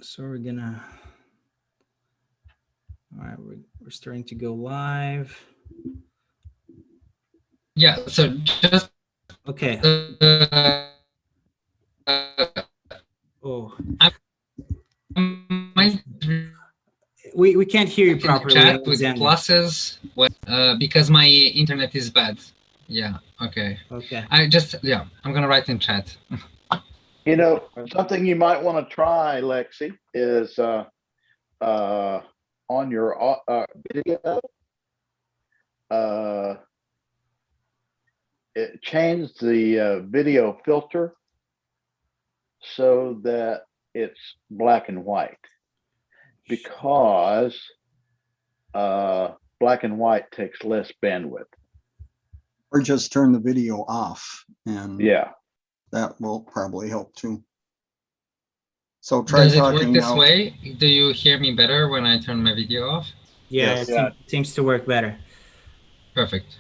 So we're gonna. All right, we're starting to go live. Yeah. So just okay. Oh, we can't hear you properly. Chat with pluses because my internet is bad. Yeah. Okay. Okay. I'm gonna write in chat. You know, something you might want to try, Lexi, is on your video, change the video filter so that it's black and white, because black and white takes less bandwidth. Or just turn the video off, and yeah, that will probably help too. So try Does it talking work this now. way? Do you hear me better when I turn my video off? Yeah, it seems to work better. Perfect.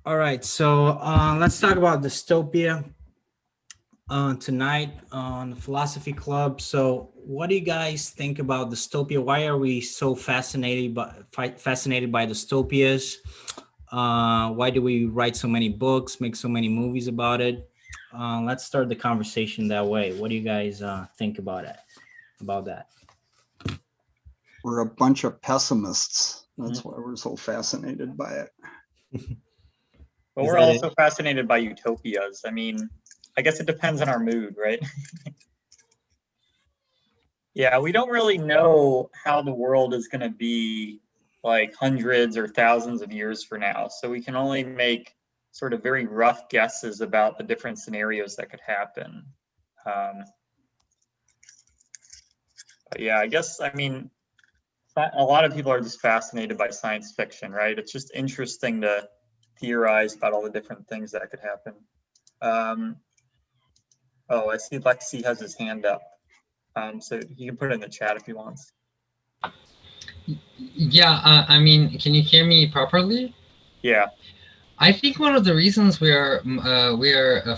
All right, so let's talk about dystopia tonight on the Philosophy Club. So what do you guys think about dystopia? Why are we so fascinated by dystopias? Why do we write so many books, make so many movies about it? Let's start the conversation that way. What do you guys think about it? About that? We're a bunch of pessimists. That's why we're so fascinated by it. But we're also fascinated by utopias. I mean, I guess it depends on our mood, right? Yeah, we don't really know how the world is going to be like hundreds or thousands of years from now. So we can only make sort of very rough guesses about the different scenarios that could happen. But yeah, I guess, I mean, a lot of people are just fascinated by science fiction, right? It's just interesting to theorize about all the different things that could happen. Oh, I see Lexi has his hand up. So he can put it in the chat if he wants. Yeah, I mean, can you hear me properly? Yeah. I think one of the reasons we are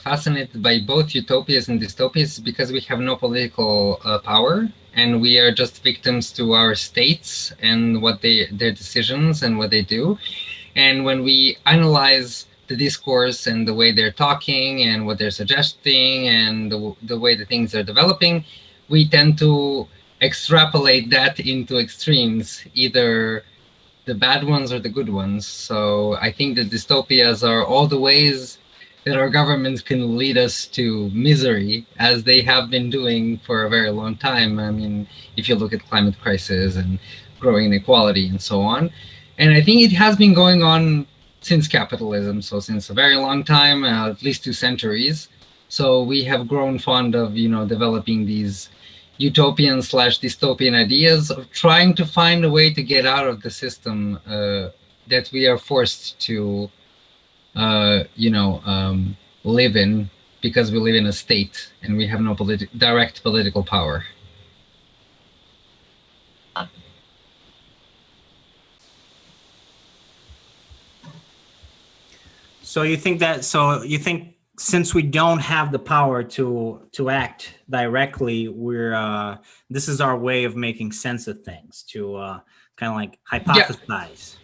fascinated by both utopias and dystopias is because we have no political power, and we are just victims to our states and their decisions and what they do. And when we analyze the discourse and the way they're talking and what they're suggesting and the way the things are developing, we tend to extrapolate that into extremes, either the bad ones or the good ones. So I think the dystopias are all the ways that our governments can lead us to misery, as they have been doing for a very long time. I mean, if you look at climate crisis and growing inequality and so on. And I think it has been going on since capitalism, so since a very long time, at least 2 centuries. So we have grown fond of, developing these utopian / dystopian ideas of trying to find a way to get out of the system that we are forced to, live in, because we live in a state and we have no direct political power. So you think since we don't have the power to act directly, this is our way of making sense of things, to kind of like hypothesize.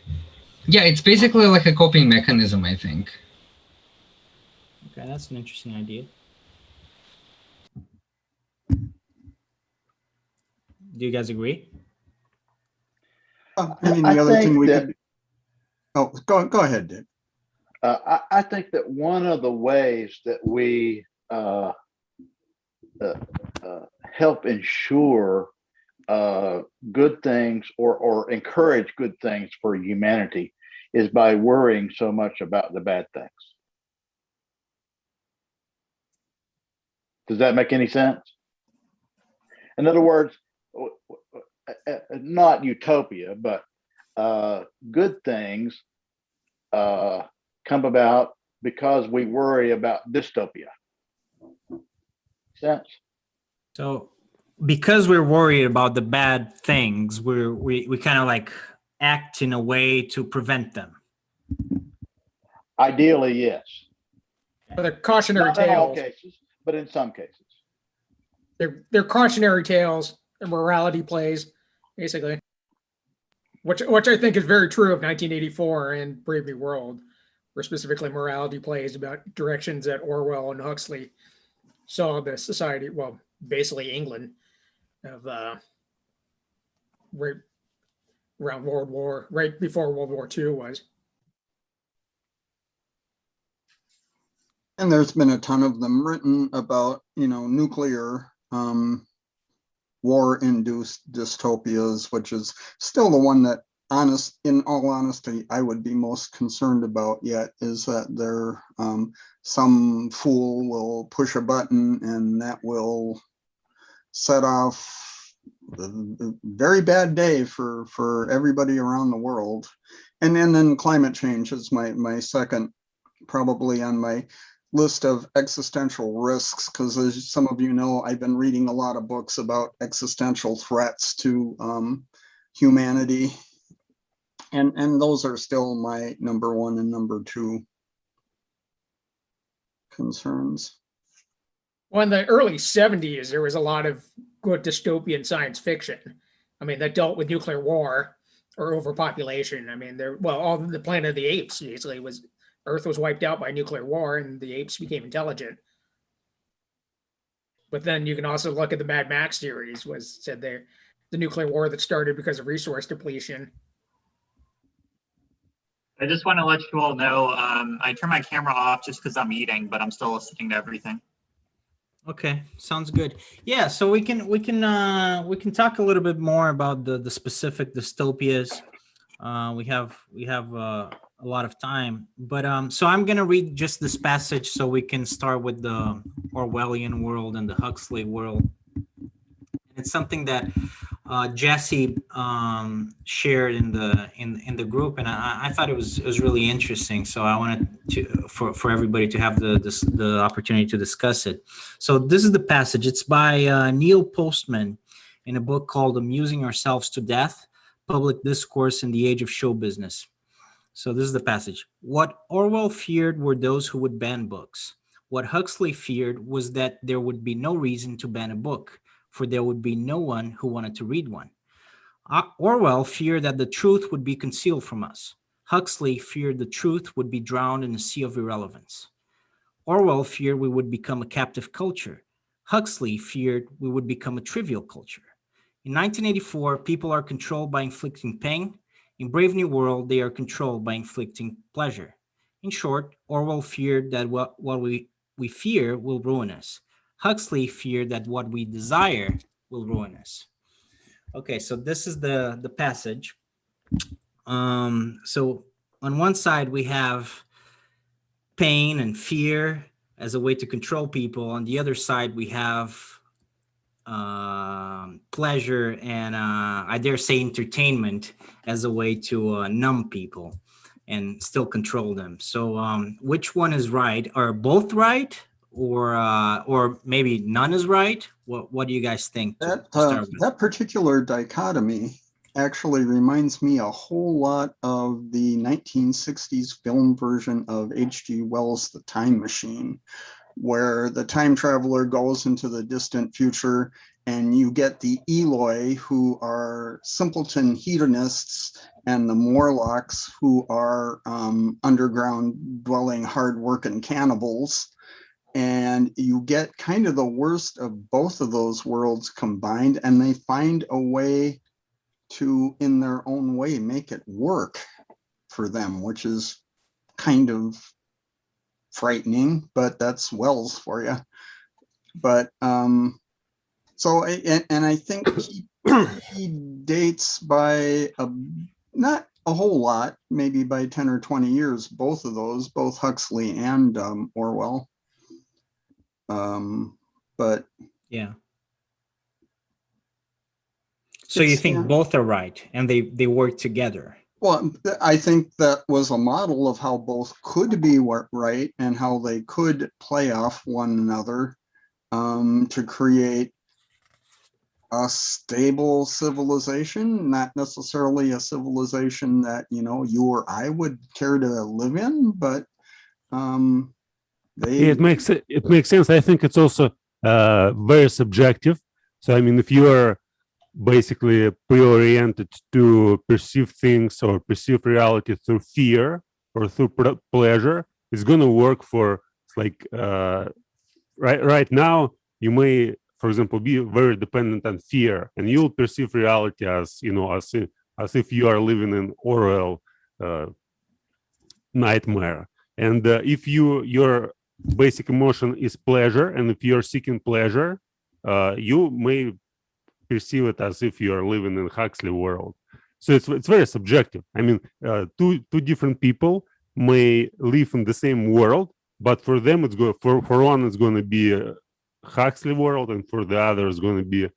Yeah, it's basically like a coping mechanism, I think. Okay, that's an interesting idea. Do you guys agree? I mean, the other thing we could... Oh, go ahead, Dick. I think that one of the ways that we help ensure good things or encourage good things for humanity is by worrying so much about the bad things. Does that make any sense? In other words, not utopia, but good things come about because we worry about dystopia. Sense? So because we're worried about the bad things, we kind of like act in a way to prevent them. Ideally, yes. But they're cautionary Not in all tales. cases, but in some cases. They're cautionary tales, they're morality plays, basically. Which I think is very true of 1984 and Brave New World, were specifically morality plays about directions that Orwell and Huxley saw the society, well, basically England, of right around right before World War II was. And there's been a ton of them written about, nuclear war-induced dystopias, which is still the one that, in all honesty, I would be most concerned about yet, is that there some fool will push a button and that will set off a very bad day for everybody around the world. And then climate change is my second, probably on my list of existential risks, because as some of you know, I've been reading a lot of books about existential threats to humanity. And those are still my number one and number two concerns. Well, in the early 70s, there was a lot of good dystopian science fiction. I mean, that dealt with nuclear war or overpopulation. I mean, all the Planet of the Apes basically was, Earth was wiped out by nuclear war and the apes became intelligent. But then you can also look at the Mad Max series, said there, the nuclear war that started because of resource depletion. I just want to let you all know, I turned my camera off just because I'm eating, but I'm still listening to everything. Okay, sounds good. Yeah, so we can talk a little bit more about the specific dystopias. We have a lot of time, but so I'm gonna read just this passage so we can start with the Orwellian world and the Huxley world. It's something that Jesse shared in the group, and I thought it was really interesting. So I wanted for everybody to have the opportunity to discuss it. So this is the passage. It's by Neil Postman in a book called "Amusing Ourselves to Death: Public Discourse in the Age of Show Business." So this is the passage. What Orwell feared were those who would ban books. What Huxley feared was that there would be no reason to ban a book, for there would be no one who wanted to read one. Orwell feared that the truth would be concealed from us. Huxley feared the truth would be drowned in a sea of irrelevance. Orwell feared we would become a captive culture. Huxley feared we would become a trivial culture. In 1984, people are controlled by inflicting pain. In Brave New World, they are controlled by inflicting pleasure. In short, Orwell feared that what we fear will ruin us. Huxley feared that what we desire will ruin us. Okay, so this is the passage. So on one side, we have pain and fear as a way to control people. On the other side, we have pleasure and I dare say entertainment as a way to numb people and still control them. So which one is right? Are both right? Or maybe none is right? What do you guys think? That particular dichotomy actually reminds me a whole lot of the 1960s film version of H.G. Wells' The Time Machine, where the time traveler goes into the distant future and you get the Eloi, who are simpleton hedonists, and the Morlocks, who are underground dwelling, hard-working cannibals. And you get kind of the worst of both of those worlds combined, and they find a way to, in their own way, make it work for them, which is kind of frightening, but that's Wells for you. But so, and I think he dates by not a whole lot, maybe by 10 or 20 years, both of those, both Huxley and Orwell. But yeah. So you think both are right and they work together? Well, I think that was a model of how both could be right and how they could play off one another to create a stable civilization, not necessarily a civilization that, you or I would care to live in, but it makes sense. I think it's also very subjective. So I mean, if you are basically pre-oriented to perceive things or perceive reality through fear or through pleasure, it's going to work for like right now. You may, for example, be very dependent on fear, and you'll perceive reality as, you know, as if you are living in Orwell nightmare. And if your basic emotion is pleasure, and if you're seeking pleasure, you may perceive it as if you are living in Huxley world. So it's very subjective. I mean, two different people may live in the same world, but for them it's going for one it's going to be a Huxley world, and for the other it's going to be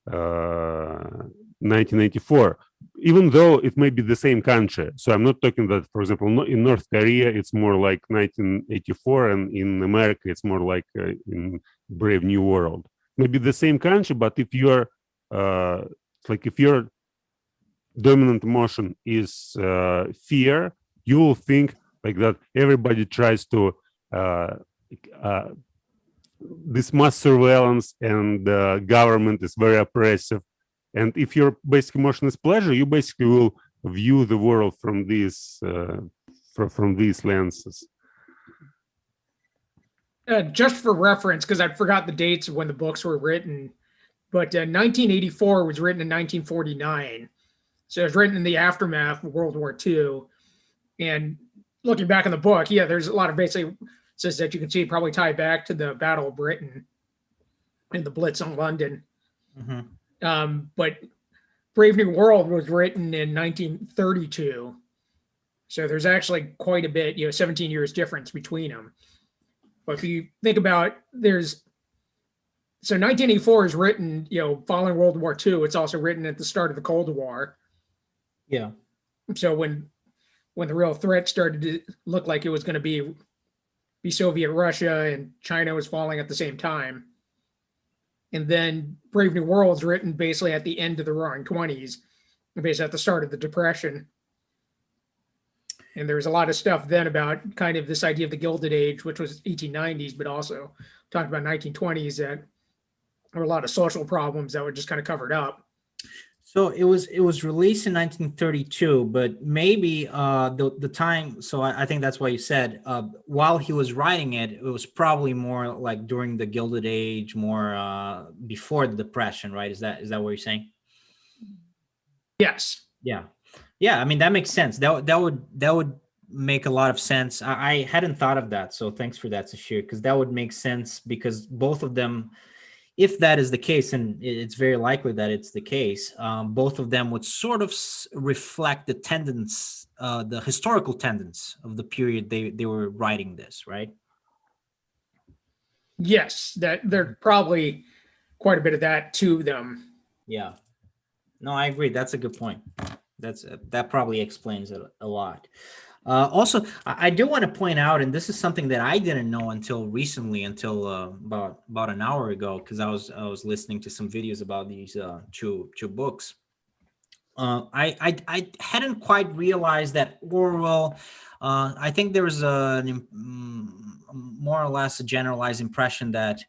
1984, even though it may be the same country. So I'm not talking that, for example, in North Korea it's more like 1984, and in America it's more like in Brave New World. Maybe the same country, but if you're like if your dominant emotion is fear, you will think like that everybody tries to this mass surveillance, and government is very oppressive. And if your basic emotion is pleasure, you basically will view the world from these lenses. Just for reference, because I forgot the dates of when the books were written, but 1984 was written in 1949. So it was written in the aftermath of World War II. And looking back in the book, yeah, there's a lot of basically says that you can see probably tie back to the Battle of Britain and the Blitz on London. Mm-hmm. But Brave New World was written in 1932. So there's actually quite a bit, 17 years difference between them. But if you think about so 1984 is written, following World War II. It's also written at the start of the Cold War. Yeah. So when the real threat started to look like it was going to be Soviet Russia, and China was falling at the same time. And then Brave New World is written basically at the end of the Roaring '20s, basically at the start of the Depression. And there was a lot of stuff then about kind of this idea of the Gilded Age, which was 1890s, but also talked about 1920s, that there were a lot of social problems that were just kind of covered up. So it was released in 1932, but maybe the time. So I think that's why you said while he was writing it, it was probably more like during the Gilded Age, more before the Depression, right? Is that what you're saying? Yes. Yeah. I mean, that makes sense. That would make a lot of sense. I hadn't thought of that, so thanks for that, Sashir, because that would make sense, because both of them, if that is the case, and it's very likely that it's the case, both of them would sort of reflect the tendency, the historical tendency of the period they were writing this, right? Yes, that there's probably quite a bit of that to them. Yeah. No, I agree. That's a good point. That probably explains it a lot. Also, I do want to point out, and this is something that I didn't know until recently, until about an hour ago, because I was listening to some videos about these two books. I hadn't quite realized that Orwell. I think there was more or less a generalized impression that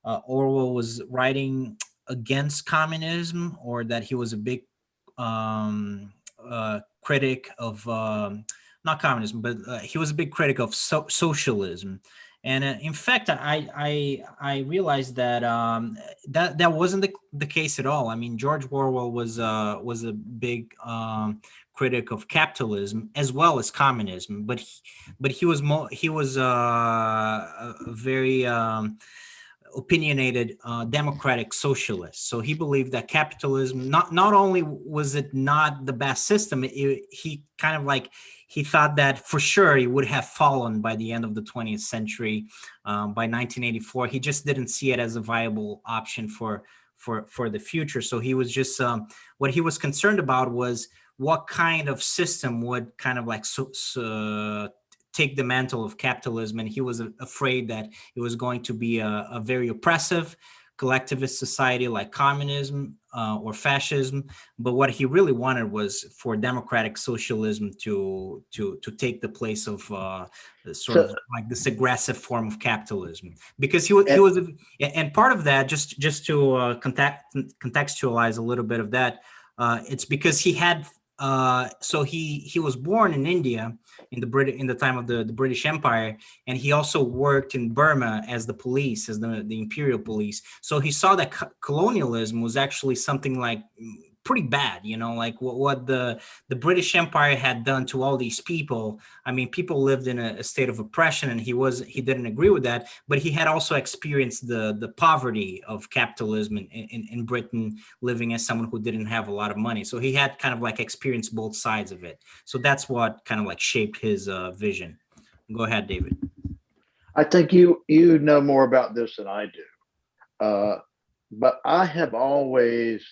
Orwell was writing against communism, or that he was a big critic of not communism, but he was a big critic of socialism. And in fact, I realized that that wasn't the case at all. I mean, George Orwell was a big critic of capitalism as well as communism, but he was a very opinionated democratic socialist. So he believed that capitalism, not only was it not the best system, he kind of like, he thought that for sure it would have fallen by the end of the 20th century. By 1984, he just didn't see it as a viable option for the future. So he was just, what he was concerned about was what kind of system would kind of like take the mantle of capitalism, and he was afraid that it was going to be a very oppressive collectivist society like communism or fascism. But what he really wanted was for democratic socialism to take the place of sort of like this aggressive form of capitalism, because he was, and part of that, just to contextualize a little bit of that, it's because he had. So he was born in India in the time of the British Empire, and he also worked in Burma as the police, as the imperial police. So he saw that colonialism was actually something like pretty bad, like what the British Empire had done to all these people. I mean, people lived in a state of oppression, and he didn't agree with that, but he had also experienced the poverty of capitalism in Britain, living as someone who didn't have a lot of money. So he had kind of like experienced both sides of it. So that's what kind of like shaped his vision. Go ahead, David. I think you know more about this than I do, but I have always,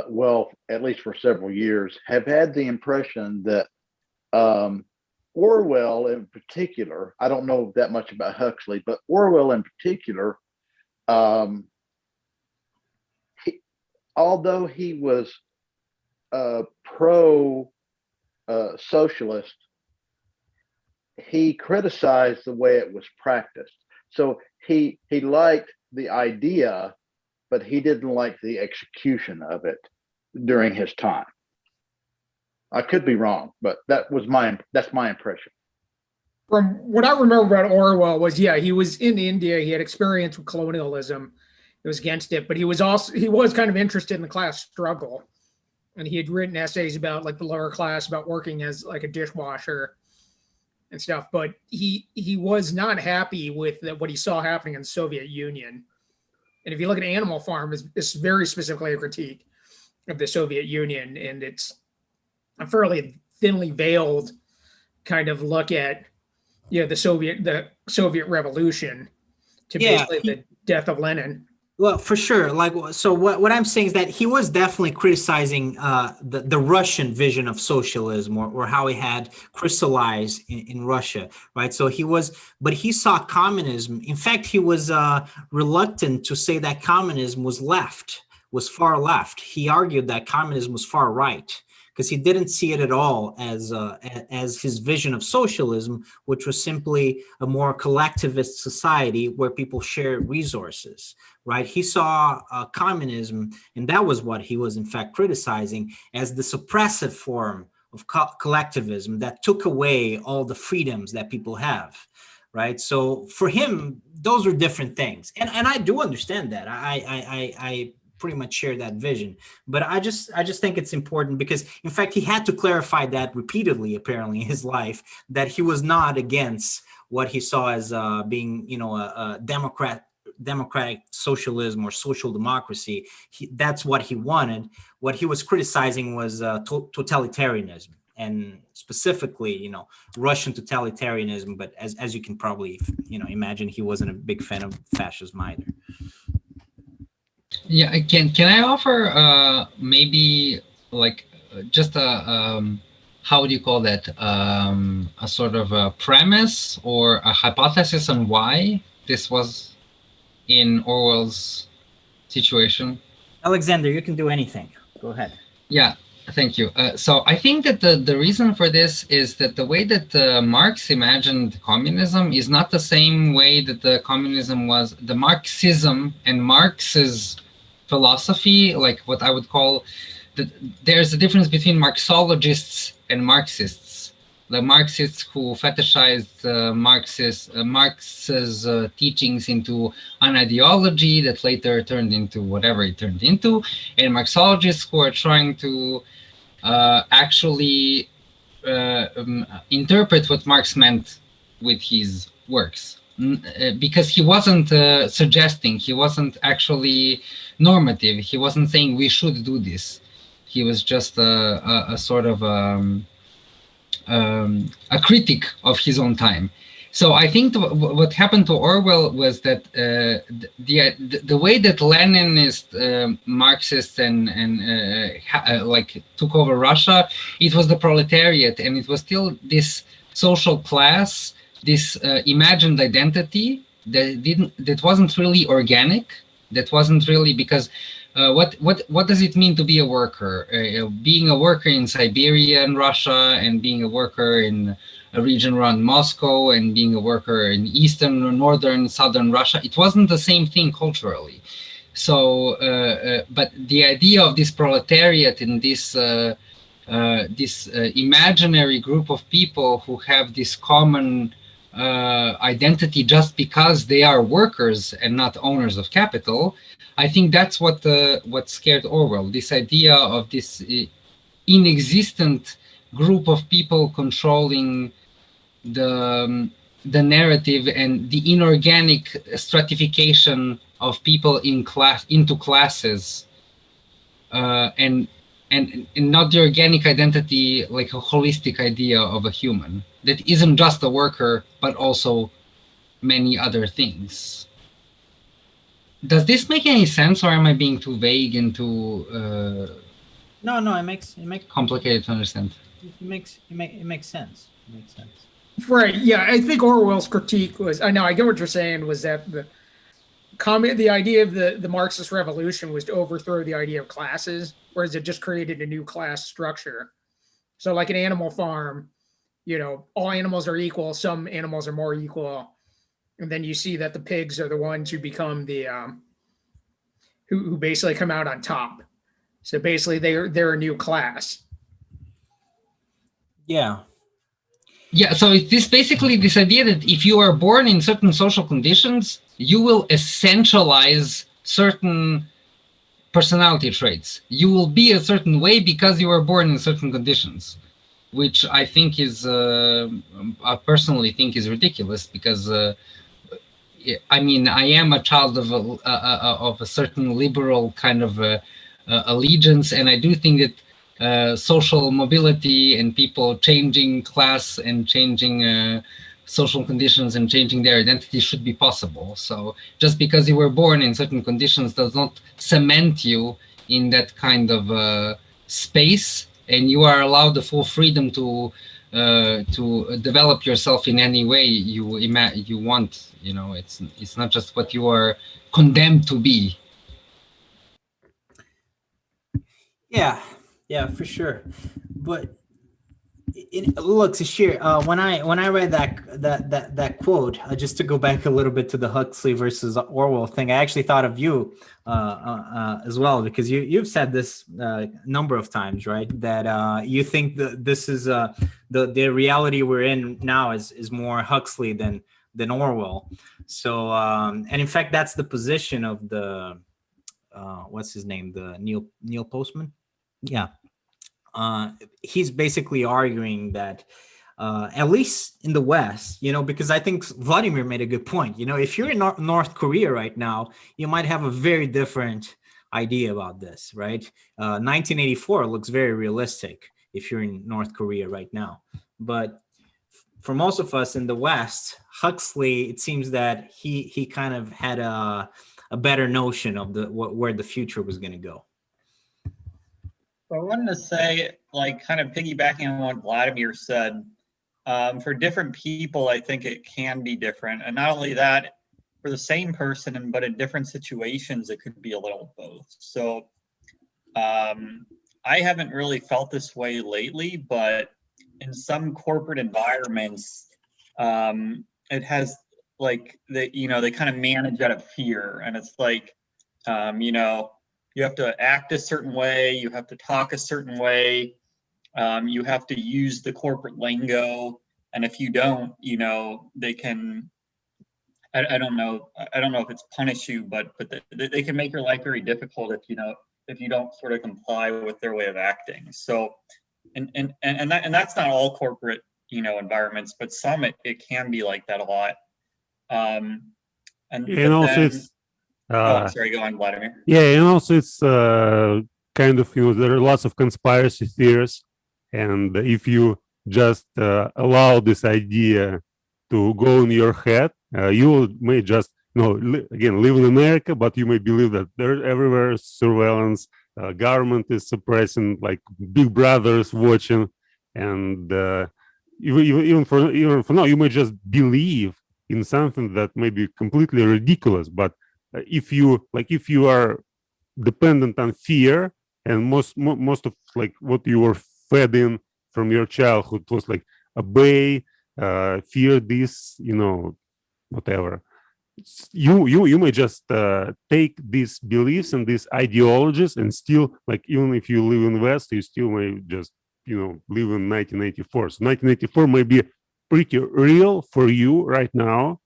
well, at least for several years, have had the impression that Orwell in particular, I don't know that much about Huxley, but Orwell in particular, although he was pro-socialist, he criticized the way it was practiced. So he liked the idea, but he didn't like the execution of it during his time. I could be wrong, but that's my impression. From what I remember about Orwell was, yeah, he was in India. He had experience with colonialism. He was against it, but he was kind of interested in the class struggle. And he had written essays about like the lower class, about working as like a dishwasher and stuff. But he was not happy with what he saw happening in the Soviet Union. And if you look at Animal Farm, it's very specifically a critique of the Soviet Union, and it's a fairly thinly veiled kind of look at, the Soviet Revolution to basically the death of Lenin. Well, for sure. Like, so what I'm saying is that he was definitely criticizing the Russian vision of socialism, or how it had crystallized in Russia, right? So but he saw communism. In fact, he was reluctant to say that communism was far left. He argued that communism was far right, because he didn't see it at all as his vision of socialism, which was simply a more collectivist society where people share resources, right? He saw communism, and that was what he was in fact criticizing, as the suppressive form of collectivism that took away all the freedoms that people have, right? So for him, those were different things, and I do understand that. I pretty much share that vision, but I just think it's important, because in fact he had to clarify that repeatedly apparently in his life, that he was not against what he saw as being a democratic socialism or social democracy. That's what he wanted. What he was criticizing was totalitarianism, and specifically Russian totalitarianism. But as you can probably imagine, he wasn't a big fan of fascism either. Yeah, can I offer maybe like just a how do you call that, a sort of a premise or a hypothesis on why this was in Orwell's situation? Alexander, you can do anything. Go ahead. Yeah, thank you. So I think that the reason for this is that the way that Marx imagined communism is not the same way that the communism was. The Marxism and Marx's philosophy, like what I would call, there's a difference between Marxologists and Marxists. The Marxists who fetishized Marx's teachings into an ideology that later turned into whatever it turned into, and Marxologists who are trying to actually interpret what Marx meant with his works. Because he wasn't suggesting, he wasn't actually normative, he wasn't saying we should do this. He was just a sort of a critic of his own time. So I think what happened to Orwell was that the way that Leninist Marxists and like took over Russia, it was the proletariat, and it was still this social class, this imagined identity that wasn't really organic. That wasn't really because what does it mean to be a worker? Being a worker in Siberia and Russia, and being a worker in a region around Moscow, and being a worker in eastern or northern, southern Russia, it wasn't the same thing culturally. So, but the idea of this proletariat and this imaginary group of people who have this common identity just because they are workers and not owners of capital, I think that's what scared Orwell. This idea of this inexistent group of people controlling the narrative and the inorganic stratification of people into classes, and not the organic identity, like a holistic idea of a human that isn't just a worker but also many other things. Does this make any sense, or am I being too vague and too No, it makes complicated to understand? it makes sense. It makes sense. Right. Yeah. I think Orwell's critique was, I know, I get what you're saying, was that the idea of the Marxist revolution was to overthrow the idea of classes, whereas it just created a new class structure. So like an animal farm, all animals are equal. Some animals are more equal. And then you see that the pigs are the ones who become the, who basically come out on top. So basically they're a new class. Yeah. Yeah, so it's this idea that if you are born in certain social conditions, you will essentialize certain personality traits. You will be a certain way because you were born in certain conditions, which I think is, I personally think is ridiculous, because I mean, I am a child of a certain liberal kind of allegiance, and I do think that social mobility and people changing class and changing social conditions and changing their identity should be possible. So just because you were born in certain conditions does not cement you in that kind of space, and you are allowed the full freedom to develop yourself in any way you want. It's not just what you are condemned to be. Yeah, for sure. But look, Sashir, when I read that quote, just to go back a little bit to the Huxley versus Orwell thing, I actually thought of you as well, because you've said this a number of times, right? That you think that this is the reality we're in now is more Huxley than Orwell. So and in fact, that's the position of the what's his name, the Neil Postman. Yeah. He's basically arguing that at least in the West, because I think Vladimir made a good point. If you're in North Korea right now, you might have a very different idea about this, right? 1984 looks very realistic if you're in North Korea right now. But for most of us in the West, Huxley, it seems that he kind of had a better notion of where the future was going to go. I wanted to say, kind of piggybacking on what Vladimir said, for different people, I think it can be different. And not only that, for the same person, but in different situations, it could be a little both. So I haven't really felt this way lately, but in some corporate environments, it has they kind of manage out of fear. And it's you have to act a certain way, you have to talk a certain way, you have to use the corporate lingo, and if you don't, they can, I don't know if it's punish you, but they can make your life very difficult if you don't sort of comply with their way of acting. So, and that's not all corporate environments, but some it can be like that a lot. And also it's sorry, go on, Vladimir. Yeah, and also it's kind of, there are lots of conspiracy theories, and if you just allow this idea to go in your head, you may just, again, live in America, but you may believe that there's everywhere surveillance, government is suppressing, like Big Brother is watching, and even for now, you may just believe in something that may be completely ridiculous, but if you are dependent on fear, and most of like what you were fed in from your childhood was like obey, fear this, whatever. You may just take these beliefs and these ideologies and still, like, even if you live in West, you still may just live in 1984. So 1984 may be pretty real for you right now,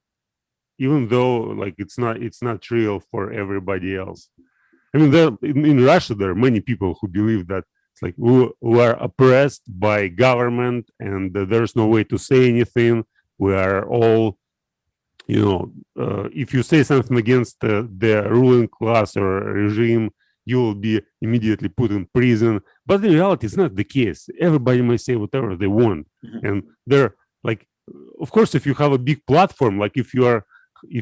even though like it's not real for everybody else. I mean, in Russia there are many people who believe that it's like who are oppressed by government, and there's no way to say anything. We are all, if you say something against the ruling class or regime, you will be immediately put in prison. But in reality, it's not the case. Everybody may say whatever they want, and they're like, of course, if you have a big platform, like if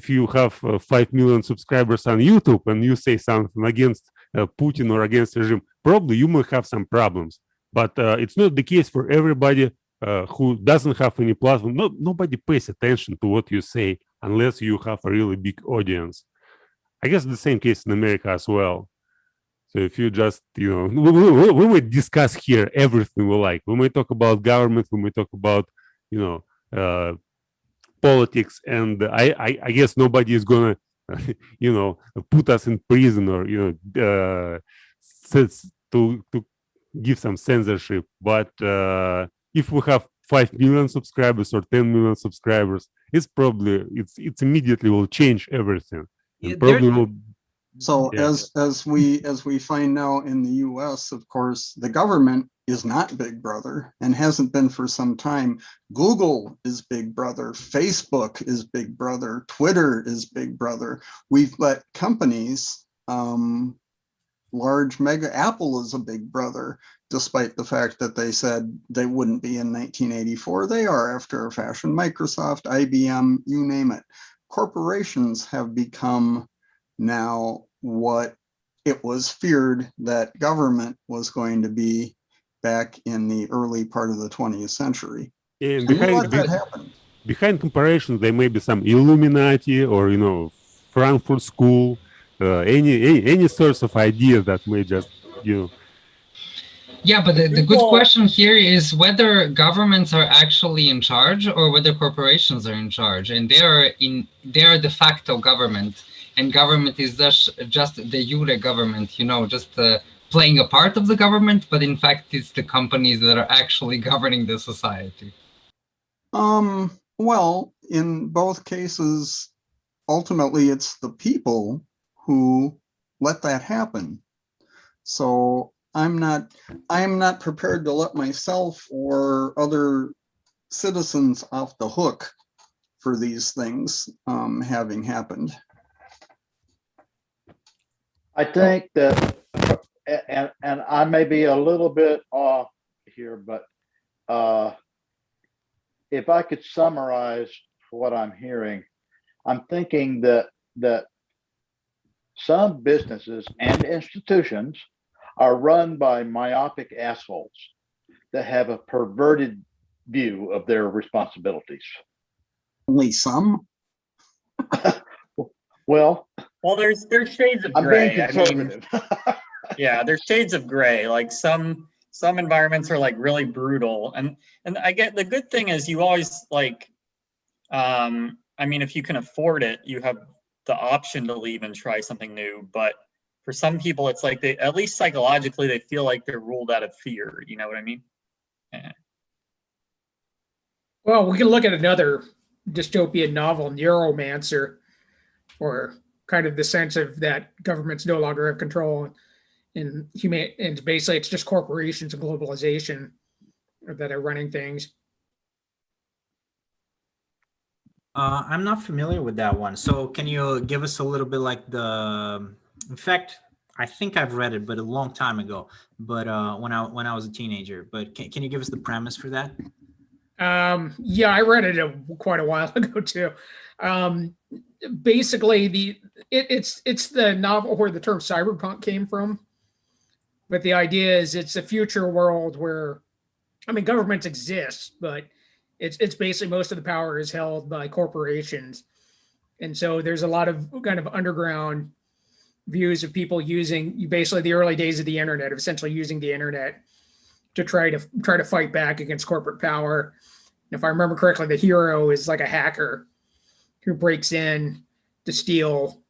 you have 5 million subscribers on YouTube and you say something against Putin or against the regime, probably you may have some problems. But it's not the case for everybody who doesn't have any platform. Nobody pays attention to what you say unless you have a really big audience. I guess the same case in America as well. So if you just, we might discuss here everything we like. We might talk about government. We might talk about, politics, and I guess nobody is gonna, put us in prison or to give some censorship. But if we have 5 million subscribers or 10 million subscribers, it's immediately will change everything. And probably will. So as we find now in the US, of course, the government is not Big Brother and hasn't been for some time. Google is Big Brother, Facebook is Big Brother, Twitter is Big Brother. We've let companies, large mega, Apple is a Big Brother, despite the fact that they said they wouldn't be in 1984. They are after a fashion. Microsoft, IBM, you name it. Corporations have become now what it was feared that government was going to be back in the early part of the 20th century. And behind corporations, there may be some Illuminati or Frankfurt School, any sorts of ideas that may just Yeah, but the good question here is whether governments are actually in charge or whether corporations are in charge, and they are de facto government, and government is just the jure government, just playing a part of the government, but in fact it's the companies that are actually governing the society. Well, in both cases, ultimately it's the people who let that happen. So I am not prepared to let myself or other citizens off the hook for these things having happened. I think that, and I may be a little bit off here, but if I could summarize what I'm hearing, I'm thinking that some businesses and institutions are run by myopic assholes that have a perverted view of their responsibilities. Only some? Well, there's shades of I'm gray. being conservative. Yeah, there's shades of gray. Like some environments are like really brutal, and I get the good thing is you always like, if you can afford it, you have the option to leave and try something new. But for some people, it's like they, at least psychologically, they feel like they're ruled out of fear. You know what I mean? Yeah. Well, we can look at another dystopian novel, Neuromancer, or kind of the sense of that governments no longer have control in human, and basically it's just corporations and globalization that are running things. I'm not familiar with that one. So can you give us a little bit like in fact, I think I've read it, but a long time ago, but when I was a teenager, but can you give us the premise for that? Yeah, I read it quite a while ago too. Basically it's the novel where the term cyberpunk came from. But the idea is it's a future world where, governments exist, but it's basically most of the power is held by corporations. And so there's a lot of kind of underground views of people using basically the early days of the internet, of essentially using the internet to try to fight back against corporate power. And if I remember correctly, the hero is like a hacker who breaks in to steal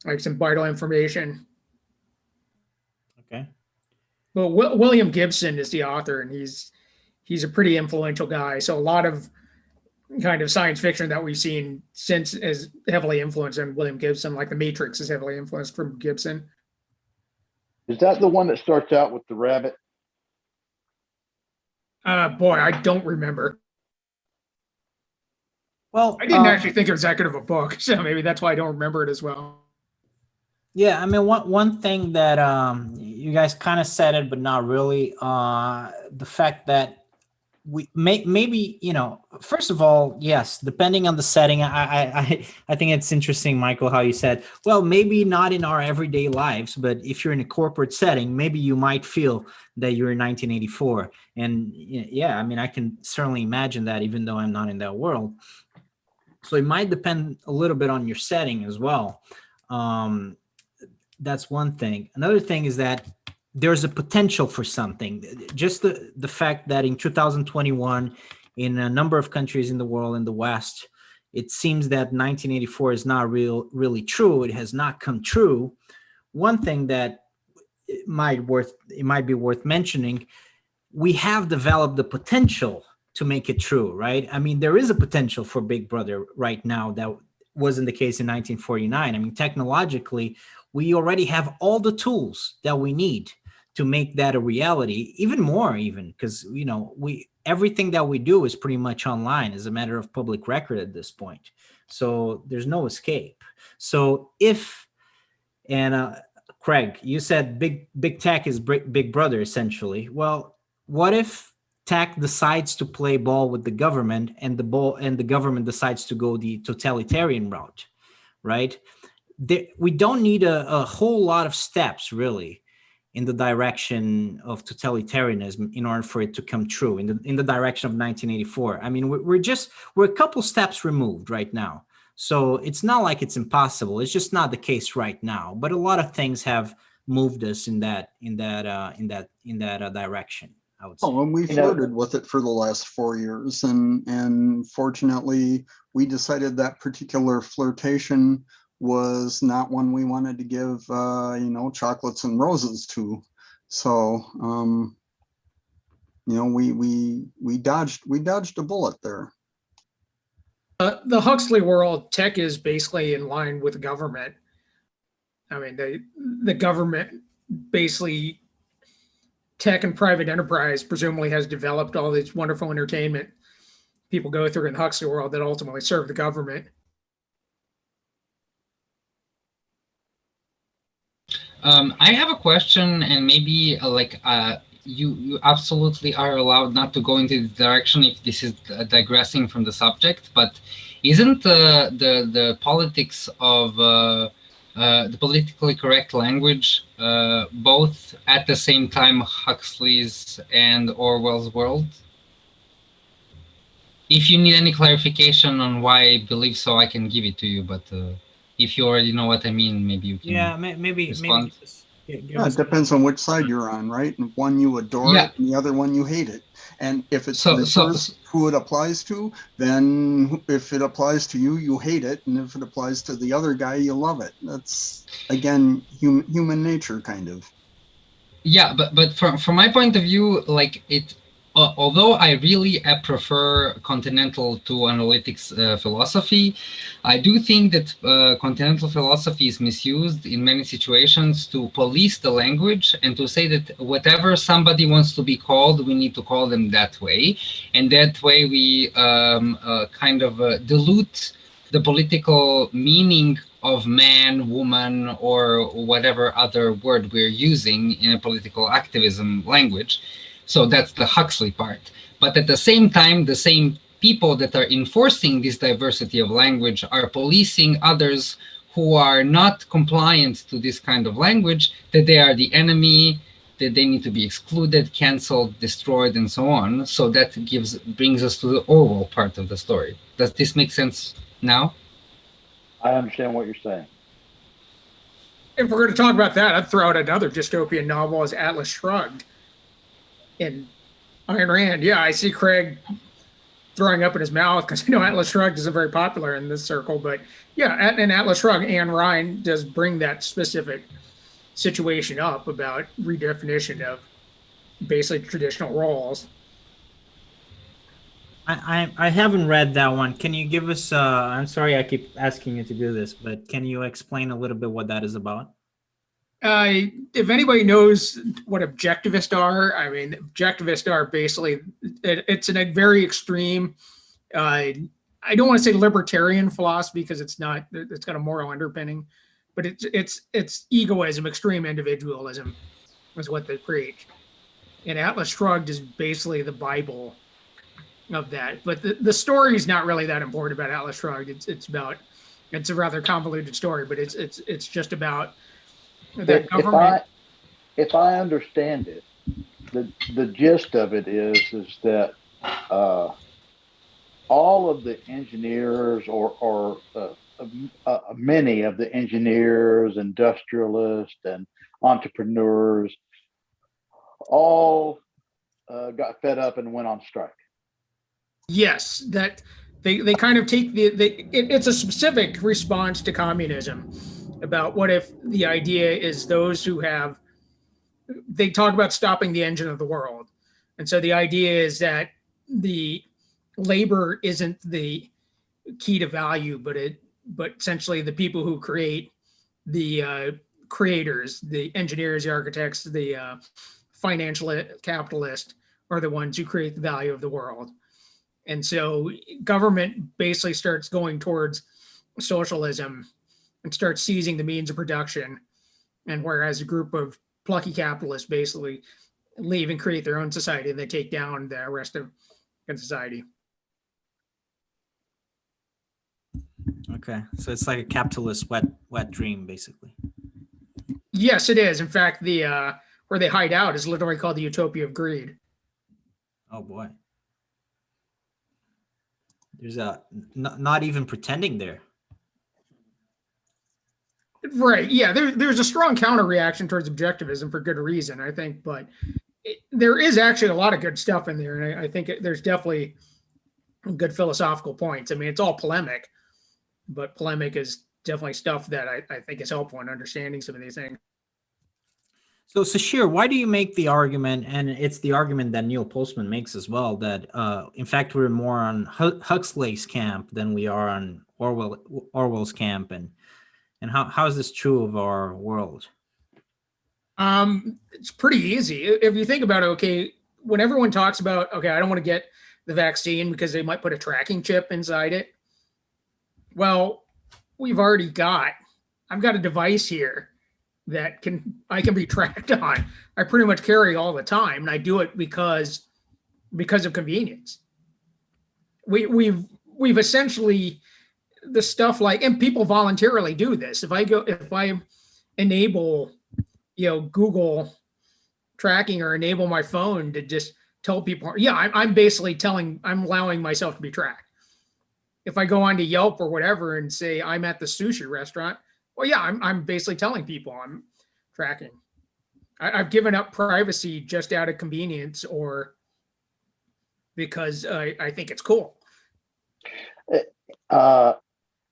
like some vital information. Okay. But William Gibson is the author, and he's a pretty influential guy. So a lot of kind of science fiction that we've seen since is heavily influenced on William Gibson, like The Matrix is heavily influenced from Gibson. Is that the one that starts out with the rabbit? Boy, I don't remember. Well, I didn't actually think it was that good of a book, so maybe that's why I don't remember it as well. yeah, I mean, one thing that you guys kind of said it, but not really. The fact that maybe, you know, first of all, yes, depending on the setting, I think it's interesting, Michael, how you said, well, maybe not in our everyday lives, but if you're in a corporate setting, maybe you might feel that you're in 1984. And yeah, I mean, I can certainly imagine that, even though I'm not in that world. So it might depend a little bit on your setting as well. That's one thing. Another thing is that there's a potential for something. Just the fact that in 2021, in a number of countries in the world, in the West, it seems that 1984 is not really true. It has not come true. One thing that it might be worth mentioning, we have developed the potential to make it true, right? I mean, there is a potential for Big Brother right now that wasn't the case in 1949. I mean, technologically, we already have all the tools that we need to make that a reality, even more, because, you know, everything that we do is pretty much online as a matter of public record at this point. So there's no escape. So Craig, you said big tech is Big Brother, essentially. Well, what if tech decides to play ball with the government, and the government decides to go the totalitarian route, right? We don't need a whole lot of steps, really, in the direction of totalitarianism in order for it to come true, in the direction of 1984. I mean, we're a couple steps removed right now. So it's not like it's impossible. It's just not the case right now. But a lot of things have moved us in that direction, I would say. Oh, and we flirted with it for the last 4 years, and fortunately, we decided that particular flirtation was not one we wanted to give, chocolates and roses to. So, we dodged a bullet there. The Huxley world, tech is basically in line with the government. I mean, the government basically, tech and private enterprise presumably has developed all this wonderful entertainment people go through in the Huxley world that ultimately serve the government. I have a question, and maybe you absolutely are allowed not to go into the direction if this is digressing from the subject, but isn't the politics of the politically correct language both at the same time Huxley's and Orwell's world? If you need any clarification on why I believe so, I can give it to you, but if you already know what I mean, maybe you can. Yeah, maybe. It depends on which side you're on, right? And one you adore it, and the other one you hate it. And if it's who it applies to, then if it applies to you, you hate it, and if it applies to the other guy, you love it. That's, again, human nature, kind of. Yeah, but from my point of view, like it. Although I really prefer continental to analytics philosophy, I do think that continental philosophy is misused in many situations to police the language and to say that whatever somebody wants to be called, we need to call them that way. And that way we dilute the political meaning of man, woman, or whatever other word we're using in a political activism language. So that's the Huxley part. But at the same time, the same people that are enforcing this diversity of language are policing others who are not compliant to this kind of language, that they are the enemy, that they need to be excluded, canceled, destroyed, and so on. So that brings us to the Orwell part of the story. Does this make sense now? I understand what you're saying. If we're going to talk about that, I'd throw out another dystopian novel as Atlas Shrugged in Ayn Rand. Yeah, I see Craig throwing up in his mouth because I know Atlas Shrugged isn't very popular in this circle. But yeah, in Atlas Shrugged, Anne Ryan does bring that specific situation up about redefinition of basically traditional roles. I haven't read that one. Can you give us? I'm sorry, I keep asking you to do this, but can you explain a little bit what that is about? If anybody knows what objectivists are, I mean, objectivists are basically it's a very extreme. I don't want to say libertarian philosophy because it's not. It's got a moral underpinning, but it's egoism, extreme individualism, is what they preach. And Atlas Shrugged is basically the Bible of that. But the story is not really that important about Atlas Shrugged. It's a rather convoluted story, but it's just about the government. If I understand it, the gist of it is that all of the engineers or many of the engineers, industrialists, and entrepreneurs all got fed up and went on strike. Yes, that they kind of take it's a specific response to communism about what if the idea is those who have, they talk about stopping the engine of the world. And so the idea is that the labor isn't the key to value, but essentially the people who create, the creators, the engineers, the architects, the financial capitalists are the ones who create the value of the world. And so government basically starts going towards socialism and starts seizing the means of production. And whereas a group of plucky capitalists basically leave and create their own society, and they take down the rest of society. Okay, so it's like a capitalist wet dream, basically. Yes, it is. In fact, the where they hide out is literally called the Utopia of Greed. Oh boy. There's not even pretending there. Right. Yeah. There's a strong counter reaction towards objectivism for good reason, I think. But there is actually a lot of good stuff in there, and I think there's definitely good philosophical points. I mean, it's all polemic, but polemic is definitely stuff that I think is helpful in understanding some of these things. So Sashir, why do you make the argument, and it's the argument that Neil Postman makes as well, that in fact we're more on Huxley's camp than we are on Orwell's camp, and how is this true of our world? It's pretty easy if you think about it. Okay, when everyone talks about, okay, I don't want to get the vaccine because they might put a tracking chip inside it. Well, I've got a device here that I can be tracked on. I pretty much carry all the time, and I do it because of convenience. We've essentially the stuff like, and people voluntarily do this. If I enable, Google tracking or enable my phone to just tell people, yeah, I'm basically I'm allowing myself to be tracked. If I go on to Yelp or whatever and say I'm at the sushi restaurant, well, yeah, I'm basically telling people I'm tracking. I've given up privacy just out of convenience or because I think it's cool.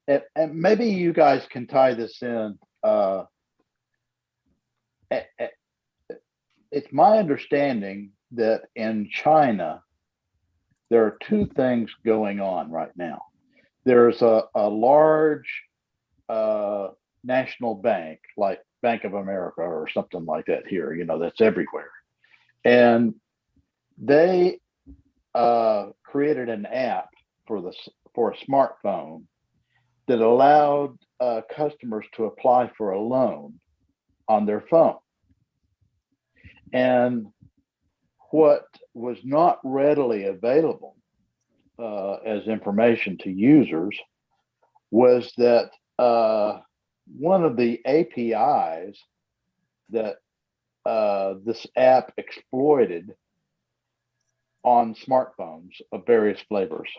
And maybe you guys can tie this in. It's my understanding that in China, there are two things going on right now. There's a large national bank like Bank of America or something like that here, that's everywhere. And they created an app for a smartphone that allowed customers to apply for a loan on their phone. And what was not readily available as information to users was that one of the APIs that this app exploited on smartphones of various flavors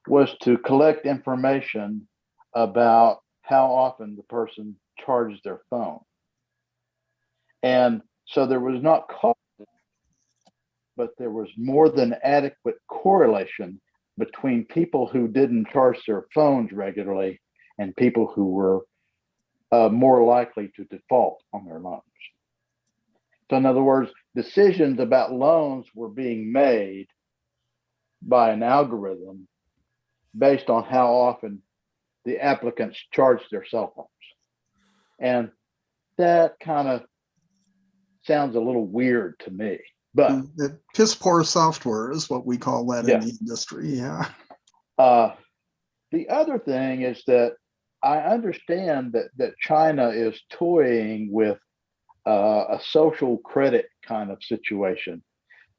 was to collect information about how often the person charged their phone. And so there was not cause, but there was more than adequate correlation between people who didn't charge their phones regularly and people who were more likely to default on their loans. So in other words, decisions about loans were being made by an algorithm based on how often the applicants charged their cell phones. And that kind of sounds a little weird to me. But piss poor software is what we call that in the industry. Yeah. The other thing is that I understand that China is toying with a social credit kind of situation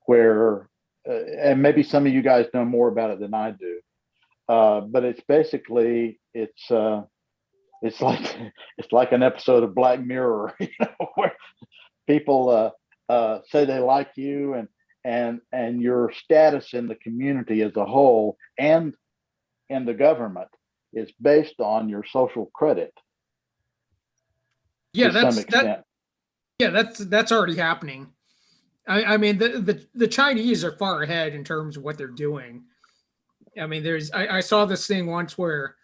where, and maybe some of you guys know more about it than I do, but it's basically it's like an episode of Black Mirror, where people say they like you and your status in the community as a whole and in the government is based on your social credit. Yeah, that's already happening. I mean, the Chinese are far ahead in terms of what they're doing. I mean, I saw this thing once where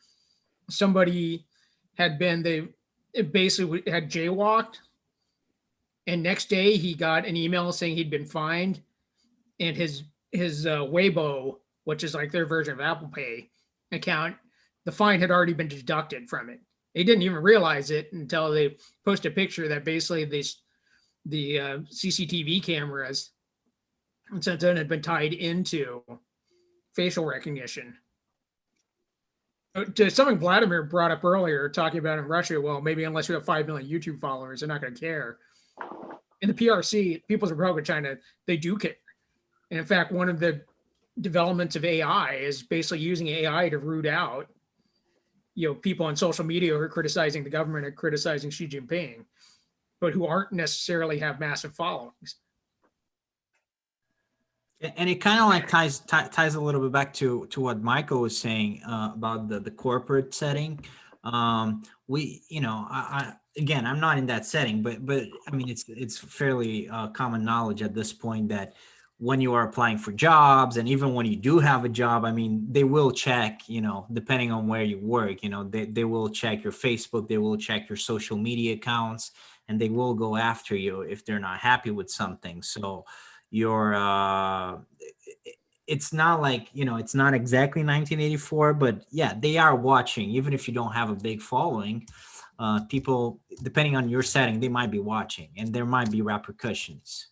somebody it basically had jaywalked, and next day he got an email saying he'd been fined, and his Weibo, which is like their version of Apple Pay account, the fine had already been deducted from it. They didn't even realize it until they posted a picture that basically the CCTV cameras and since then had been tied into facial recognition. To something Vladimir brought up earlier, talking about in Russia, well, maybe unless you have 5 million YouTube followers, they're not going to care. In the PRC, People's Republic of China, they do care. And in fact, one of the developments of AI is basically using AI to root out, people on social media who are criticizing the government and criticizing Xi Jinping, but who aren't necessarily have massive followings. And it kind of like ties a little bit back to what Michael was saying about the corporate setting. Again, I'm not in that setting, but I mean, it's fairly common knowledge at this point that when you are applying for jobs, and even when you do have a job, I mean, they will check, depending on where you work, they will check your Facebook, they will check your social media accounts, and they will go after you if they're not happy with something. So it's not like, it's not exactly 1984, but yeah, they are watching. Even if you don't have a big following, people, depending on your setting, they might be watching, and there might be repercussions.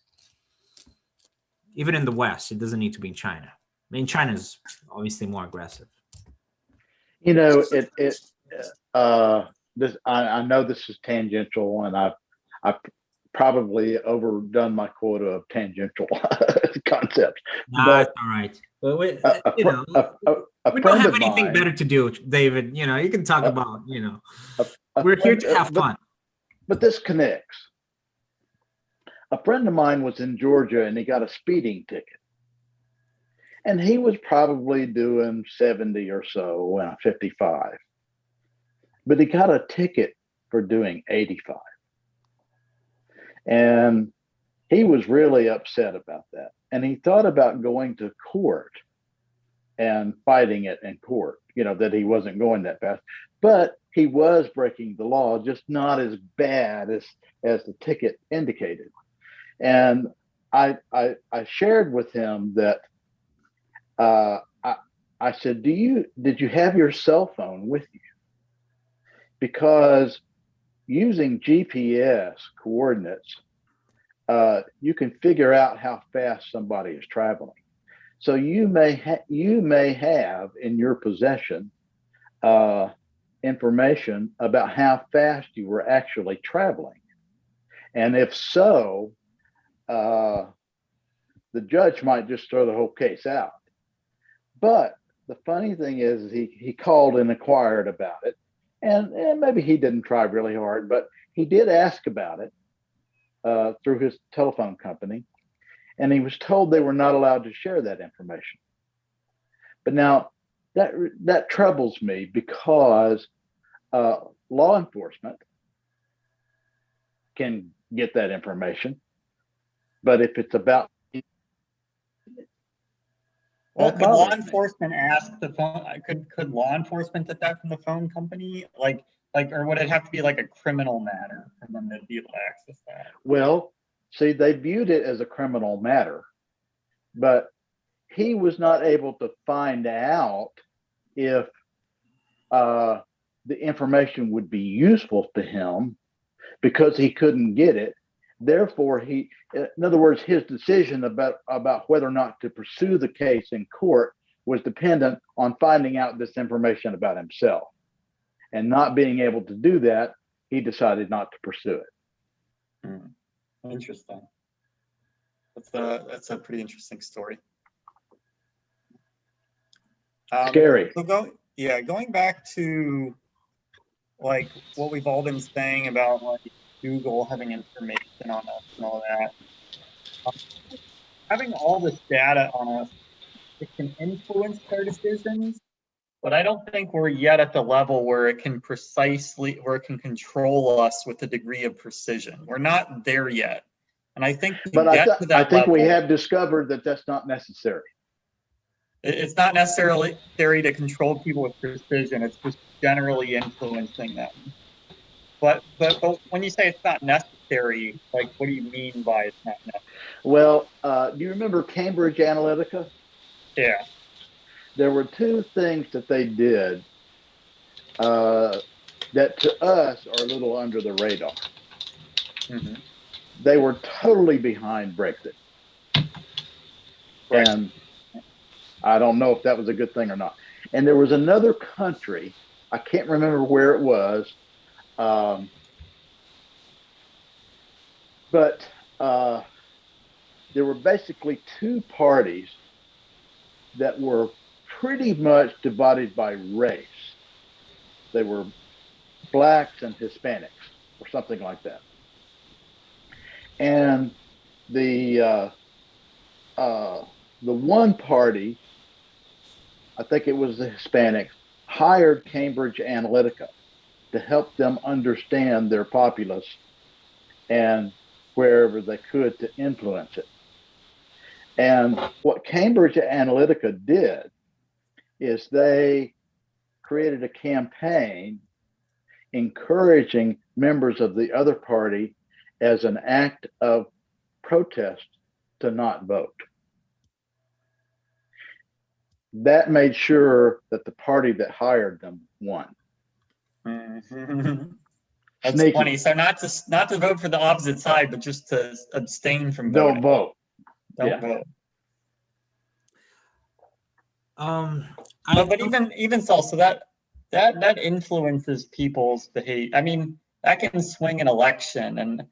Even in the West, it doesn't need to be in China. I mean, China's obviously more aggressive. I know this is tangential, and I've probably overdone my quota of tangential concepts. That's all right. But we don't have anything better to do, David. You can talk about, we're here to have fun. But this connects. A friend of mine was in Georgia and he got a speeding ticket. And he was probably doing 70 or so, 55. But he got a ticket for doing 85. And he was really upset about that. And he thought about going to court and fighting it in court, that he wasn't going that fast. But he was breaking the law, just not as bad as the ticket indicated. And I shared with him that I said, did you have your cell phone with you? Because using GPS coordinates, you can figure out how fast somebody is traveling. So you may have in your possession information about how fast you were actually traveling. And if so, the judge might just throw the whole case out. But the funny thing is he called and inquired about it. And maybe he didn't try really hard, but he did ask about it through his telephone company. And he was told they were not allowed to share that information. But now that troubles me, because law enforcement can get that information. But if it's about, Well, that could law bothers me. enforcement ask the phone? Could law enforcement get that from the phone company? Or would it have to be like a criminal matter for them to be able to access that? Well, see, they viewed it as a criminal matter, but he was not able to find out if the information would be useful to him because he couldn't get it. Therefore, in other words, his decision about whether or not to pursue the case in court was dependent on finding out this information about himself. And not being able to do that, he decided not to pursue it. Interesting. That's a pretty interesting story. Scary. So going back to like what we've all been saying about like Google having information on us and all that. Having all this data on us, it can influence our decisions, but I don't think we're yet at the level where it can control us with a degree of precision. We're not there yet. And I think I think we have discovered that that's not necessary. It's not necessarily necessary to control people with precision. It's just generally influencing them. But when you say it's not necessary, like what do you mean by it's not necessary? Well, do you remember Cambridge Analytica? Yeah. There were two things that they did that to us are a little under the radar. Mm-hmm. They were totally behind Brexit. Right. And I don't know if that was a good thing or not. And there was another country, I can't remember where it was, but there were basically two parties that were pretty much divided by race. They were blacks and Hispanics or something like that. And the one party, I think it was the Hispanics, hired Cambridge Analytica to help them understand their populace and wherever they could to influence it. And what Cambridge Analytica did is they created a campaign encouraging members of the other party as an act of protest to not vote. That made sure that the party that hired them won. Mm-hmm. That's Sneaky. funny. So not to vote for the opposite side, but just to abstain from Don't voting. vote. Don't vote. But even so that influences people's behavior. I mean, that can swing an election, and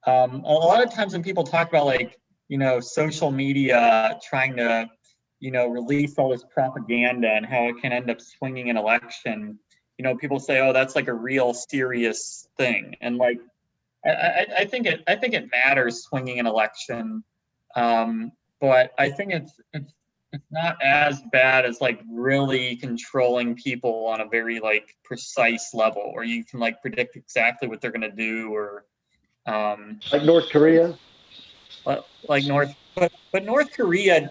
a lot of times when people talk about like social media trying to release all this propaganda and how it can end up swinging an election, people say, oh, that's like a real serious thing, and like I think it matters swinging an election, but I think it's not as bad as like really controlling people on a very like precise level where you can like predict exactly what they're going to do, or like North Korea. But North Korea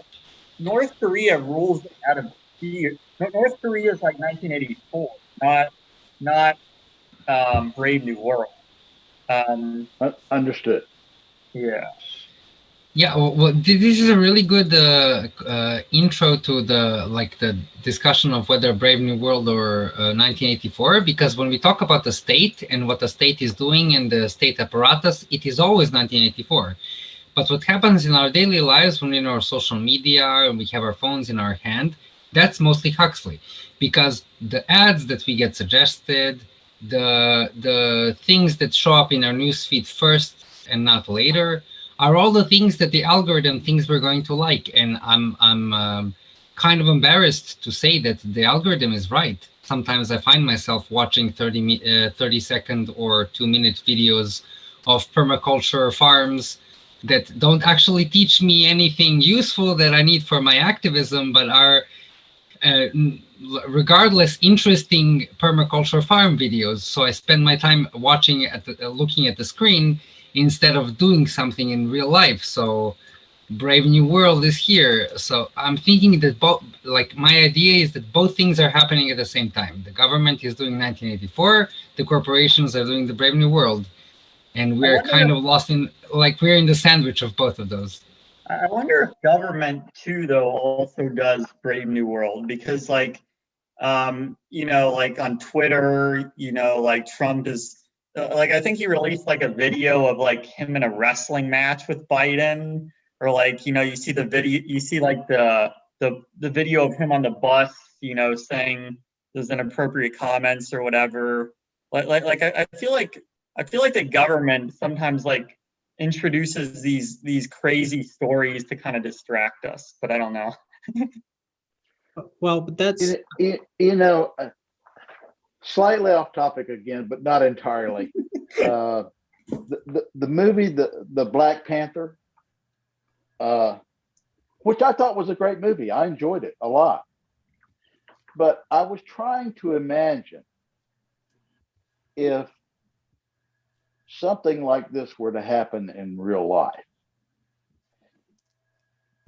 rules out of fear. North Korea is like 1984, not Brave New World. Understood. Yeah. Yeah, well, this is a really good intro to the discussion of whether Brave New World or 1984, because when we talk about the state and what the state is doing and the state apparatus, it is always 1984. But what happens in our daily lives when we're in our social media and we have our phones in our hand, that's mostly Huxley, because the ads that we get suggested, the things that show up in our newsfeed first and not later, are all the things that the algorithm thinks we're going to like. And I'm kind of embarrassed to say that the algorithm is right. Sometimes I find myself watching 30-second or 2-minute videos of permaculture farms that don't actually teach me anything useful that I need for my activism, but are regardless, interesting permaculture farm videos. So I spend my time watching at looking at the screen instead of doing something in real life. So Brave New World is here. So I'm thinking that both, like my idea is that both things are happening at the same time. The government is doing 1984, the corporations are doing the Brave New World. And we're kind of lost in, like we're in the sandwich of both of those. I wonder if government too, though, also does Brave New World, because like, you know, like on Twitter, you know, like Trump is like, I think he released like a video of like him in a wrestling match with Biden, or like, you know, you see the video, you see like the video of him on the bus, you know, saying there's inappropriate comments or whatever. I feel like the government sometimes like introduces these crazy stories to kind of distract us, but I don't know. Well, but that's you know, slightly off topic again, but not entirely. The movie the Black Panther, which I thought was a great movie. I enjoyed it a lot, but I was trying to imagine if something like this were to happen in real life.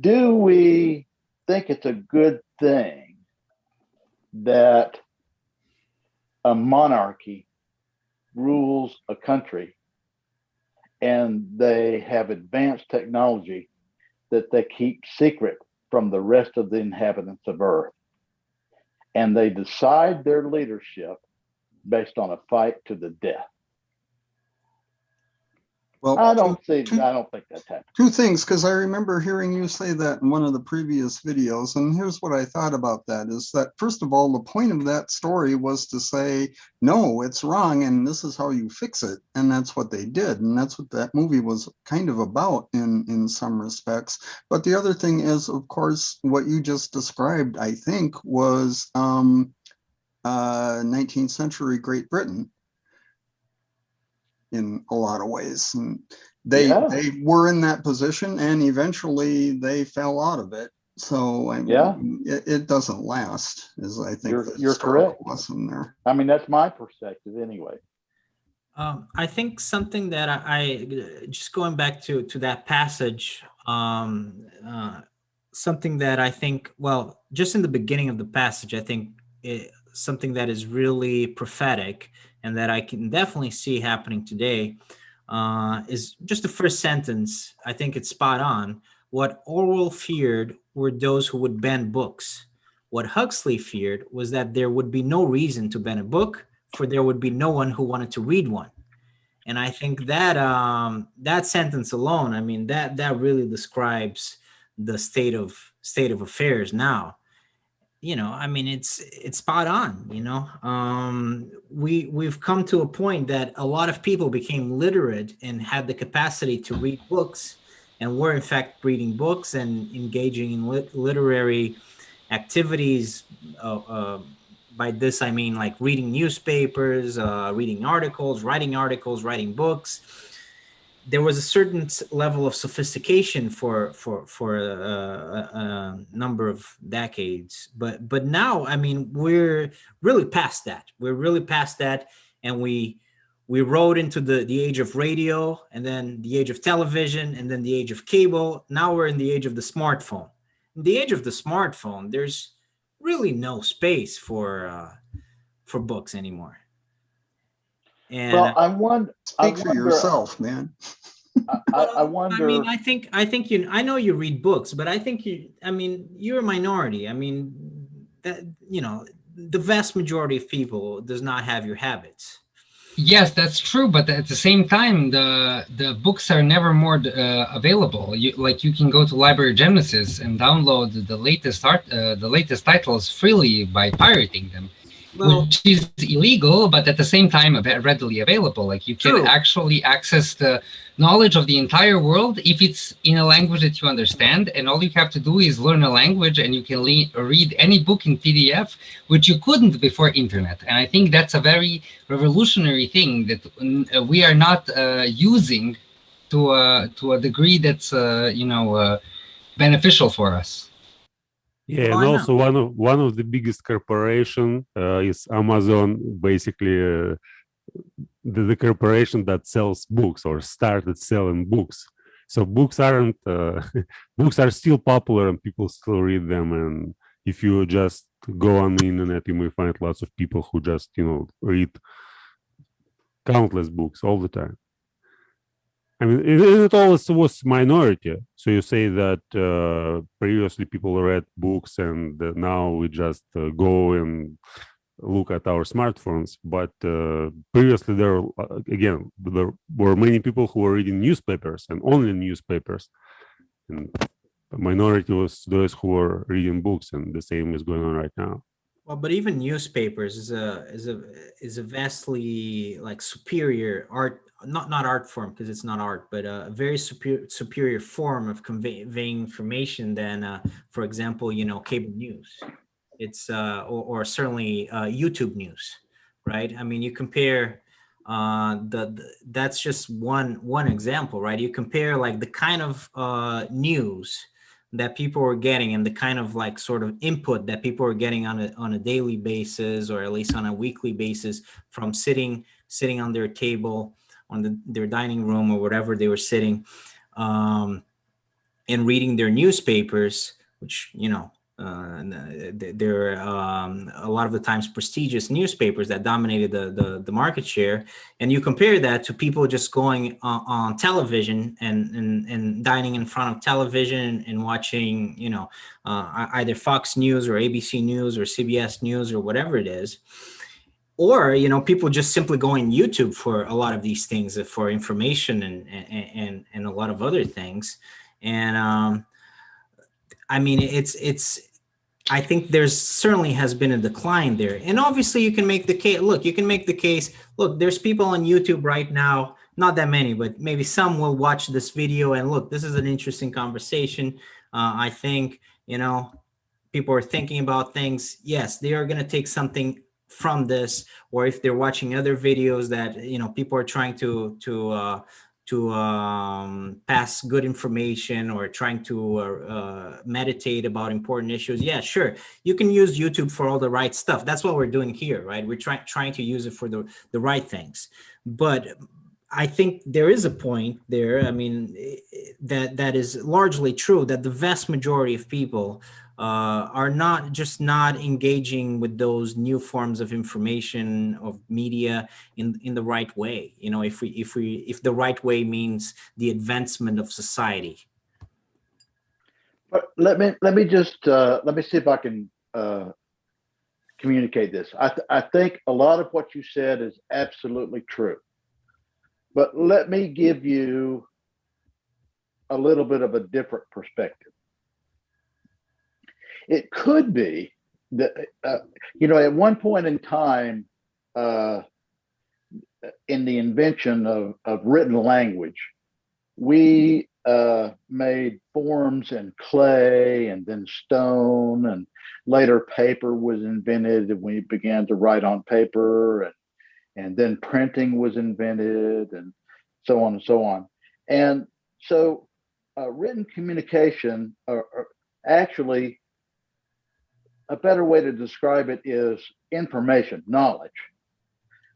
Do we think it's a good thing that a monarchy rules a country and they have advanced technology that they keep secret from the rest of the inhabitants of Earth, and they decide their leadership based on a fight to the death? Well, I don't think that's happening. Two things, because I remember hearing you say that in one of the previous videos, and here's what I thought about that, is that first of all, the point of that story was to say, no, it's wrong, and this is how you fix it, and that's what they did, and that's what that movie was kind of about in some respects. But the other thing is, of course, what you just described, I think, was 19th century Great Britain, in a lot of ways, and they were in that position, and eventually they fell out of it. So I mean, it doesn't last, is I think you're correct. Lesson there. I mean, that's my perspective anyway. I think something that I just going back to that passage, something that I think, well, just in the beginning of the passage, I think something that is really prophetic and that I can definitely see happening today is just the first sentence. I think it's spot on. What Orwell feared were those who would ban books. What Huxley feared was that there would be no reason to ban a book, for there would be no one who wanted to read one. And I think that that sentence alone, I mean, that really describes the state of affairs now. You know, I mean, it's spot on. You know, we've come to a point that a lot of people became literate and had the capacity to read books, and were in fact reading books and engaging in literary activities. By this I mean like reading newspapers, reading articles, writing books. There was a certain level of sophistication for a number of decades, but now, I mean, we're really past that. And we rode into the age of radio, and then the age of television, and then the age of cable. Now we're in the age of the smartphone. In the age of the smartphone, there's really no space for books anymore. And well, I wonder. Speak for yourself, man. I wonder. I mean, I think I know you read books, but I think you're a minority. I mean, that, you know, the vast majority of people does not have your habits. Yes, that's true. But at the same time, the books are never more available. You can go to Library Genesis and download the latest titles freely by pirating them. Well, which is illegal, but at the same time readily available. Like you can actually access the knowledge of the entire world if it's in a language that you understand, and all you have to do is learn a language, and you can read any book in PDF, which you couldn't before internet. And I think that's a very revolutionary thing that we are not using to a degree that's beneficial for us. Yeah, Well, and I know. also one of the biggest corporation is Amazon, basically the corporation that sells books or started selling books. So books aren't books are still popular and people still read them. And if you just go on the internet, you may find lots of people who just read countless books all the time. I mean, it always was minority. So you say that previously people read books and now we just go and look at our smartphones. But previously there were many people who were reading newspapers and only newspapers. And the minority was those who were reading books, and the same is going on right now. Well, but even newspapers is a vastly like superior art, not art form because it's not art, but a very superior form of conveying information than, for example, cable news. It's or certainly YouTube news, right? I mean, you compare that's just one example, right? You compare like the kind of news that people were getting and the kind of like sort of input that people were getting on a daily basis, or at least on a weekly basis, from sitting on their table on their dining room or whatever they were sitting, and reading their newspapers, which there are a lot of the times prestigious newspapers that dominated the market share. And you compare that to people just going on television and dining in front of television and watching either Fox News or ABC News or CBS News or whatever it is, or people just simply going YouTube for a lot of these things, for information and a lot of other things. And I mean, I think there's certainly has been a decline there. And obviously you can make the case, look, there's people on YouTube right now, not that many, but maybe some will watch this video and look, this is an interesting conversation. I think, people are thinking about things. Yes, they are going to take something from this, or if they're watching other videos that, people are trying to pass good information or trying to meditate about important issues. Yeah, sure. You can use YouTube for all the right stuff. That's what we're doing here, right? We're trying to use it for the right things. But I think there is a point there. I mean, that is largely true, that the vast majority of people are not engaging with those new forms of information, of media in the right way. If the right way means the advancement of society. But let me just let me see if I can communicate this. I think a lot of what you said is absolutely true. But let me give you a little bit of a different perspective. It could be that, at one point in time, in the invention of written language, we made forms in clay and then stone, and later paper was invented and we began to write on paper, and then printing was invented, and so on and so on. And so written communication, or actually a better way to describe it is information, knowledge,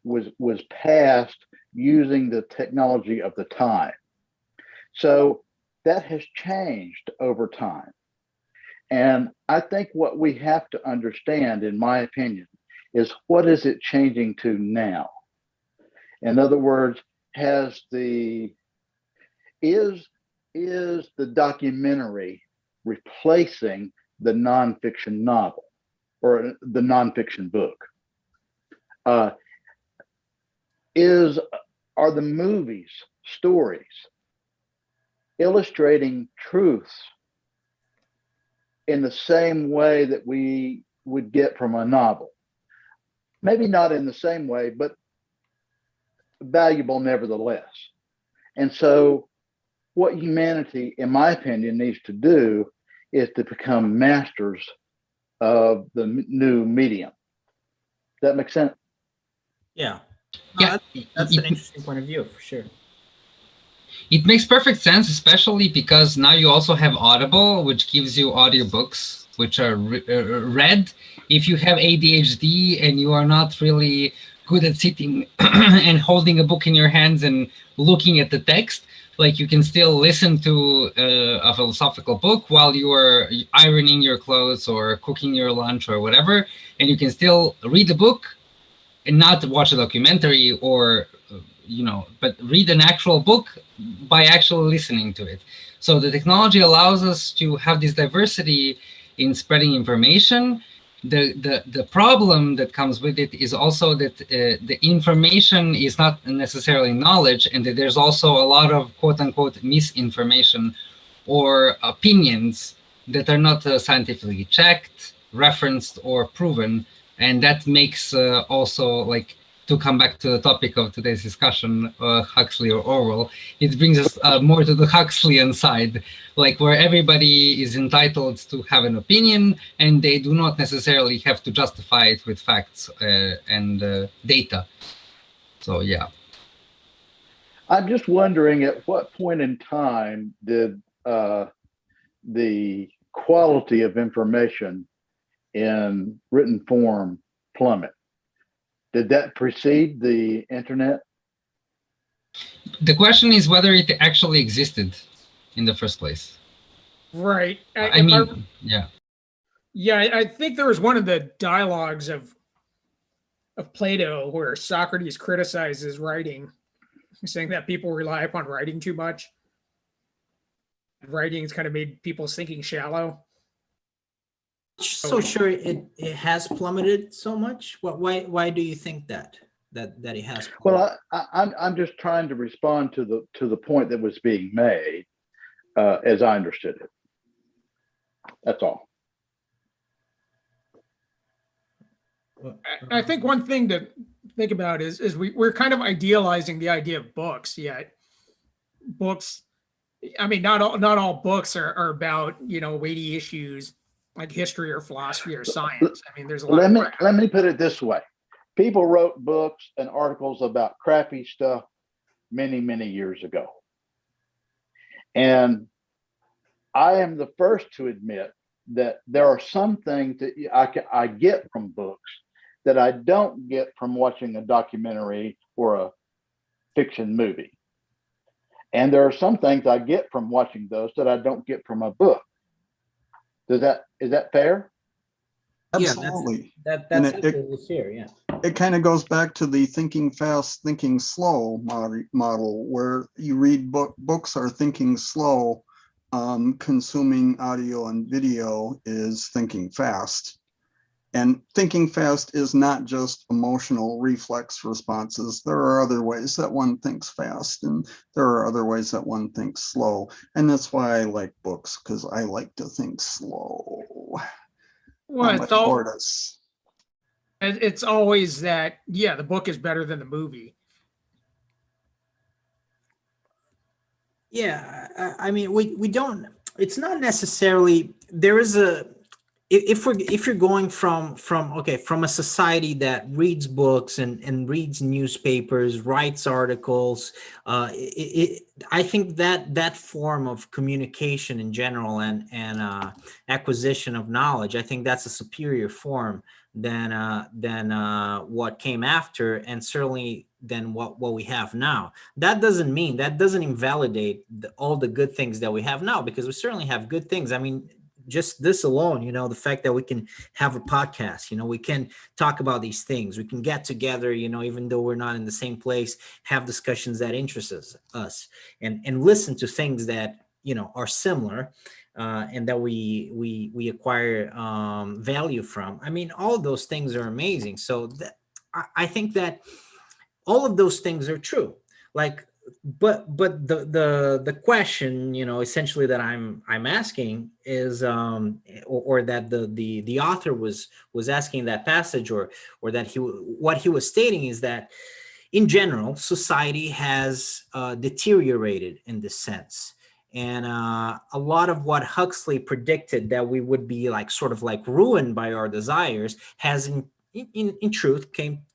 was passed using the technology of the time. So that has changed over time. And I think what we have to understand, in my opinion, is what is it changing to now? In other words, is the documentary replacing the nonfiction novel or the nonfiction book? Are the movies, stories, illustrating truths in the same way that we would get from a novel? Maybe not in the same way, but valuable nevertheless. And so what humanity, in my opinion, needs to do is to become masters of the new medium. Does that make sense? Yeah. Yeah, That's an interesting point of view, for sure. It makes perfect sense, especially because now you also have Audible, which gives you audiobooks. which are read. If you have ADHD and you are not really good at sitting and holding a book in your hands and looking at the text, like you can still listen to a philosophical book while you are ironing your clothes or cooking your lunch or whatever, and you can still read the book and not watch a documentary or but read an actual book by actually listening to it. So the technology allows us to have this diversity in spreading information. The problem that comes with it is also that the information is not necessarily knowledge, and that there's also a lot of quote unquote misinformation or opinions that are not scientifically checked, referenced, or proven. And that makes also, like, to come back to the topic of today's discussion, Huxley or Orwell, it brings us more to the Huxleyan side, like where everybody is entitled to have an opinion and they do not necessarily have to justify it with facts and data. So, yeah. I'm just wondering, at what point in time did the quality of information in written form plummet? Did that precede the internet? The question is whether it actually existed in the first place. Right. I mean, yeah. Yeah, I think there was one of the dialogues of Plato where Socrates criticizes writing, saying that people rely upon writing too much. Writing has kind of made people's thinking shallow. So sure it has plummeted so much. Why do you think that it has plummeted? Well, I'm just trying to respond to the point that was being made as I understood it. That's all. I think one thing to think about is we're kind of idealizing the idea of books, yet books, I mean, not all books are about, weighty issues like history or philosophy or science. I mean, there's a lot. Let me put it this way. People wrote books and articles about crappy stuff many, many years ago. And I am the first to admit that there are some things that I get from books that I don't get from watching a documentary or a fiction movie. And there are some things I get from watching those that I don't get from a book. Is that fair? Absolutely. Yeah, that's absolutely fair. Yeah. It kind of goes back to the thinking fast, thinking slow model, where you read books are thinking slow. Consuming audio and video is thinking fast. And thinking fast is not just emotional reflex responses. There are other ways that one thinks fast, and there are other ways that one thinks slow. And that's why I like books, because I like to think slow. Well, tortoise. It's always that, yeah, the book is better than the movie. Yeah, I mean, we don't. It's not necessarily. There is a. If you're going from a society that reads books and reads newspapers, writes articles, I think that form of communication in general and acquisition of knowledge, I think that's a superior form than what came after, and certainly than what we have now. That doesn't invalidate all the good things that we have now, because we certainly have good things. I mean, just this alone, the fact that we can have a podcast, we can talk about these things, we can get together, even though we're not in the same place, have discussions that interest us and listen to things that, are similar, and that we acquire value from. I mean, all of those things are amazing. So I think that all of those things are true. Like, but the question, essentially that I'm asking is, or that the author was asking in that passage, or that what he was stating is that in general society has deteriorated in this sense, and a lot of what Huxley predicted, that we would be sort of ruined by our desires, has in truth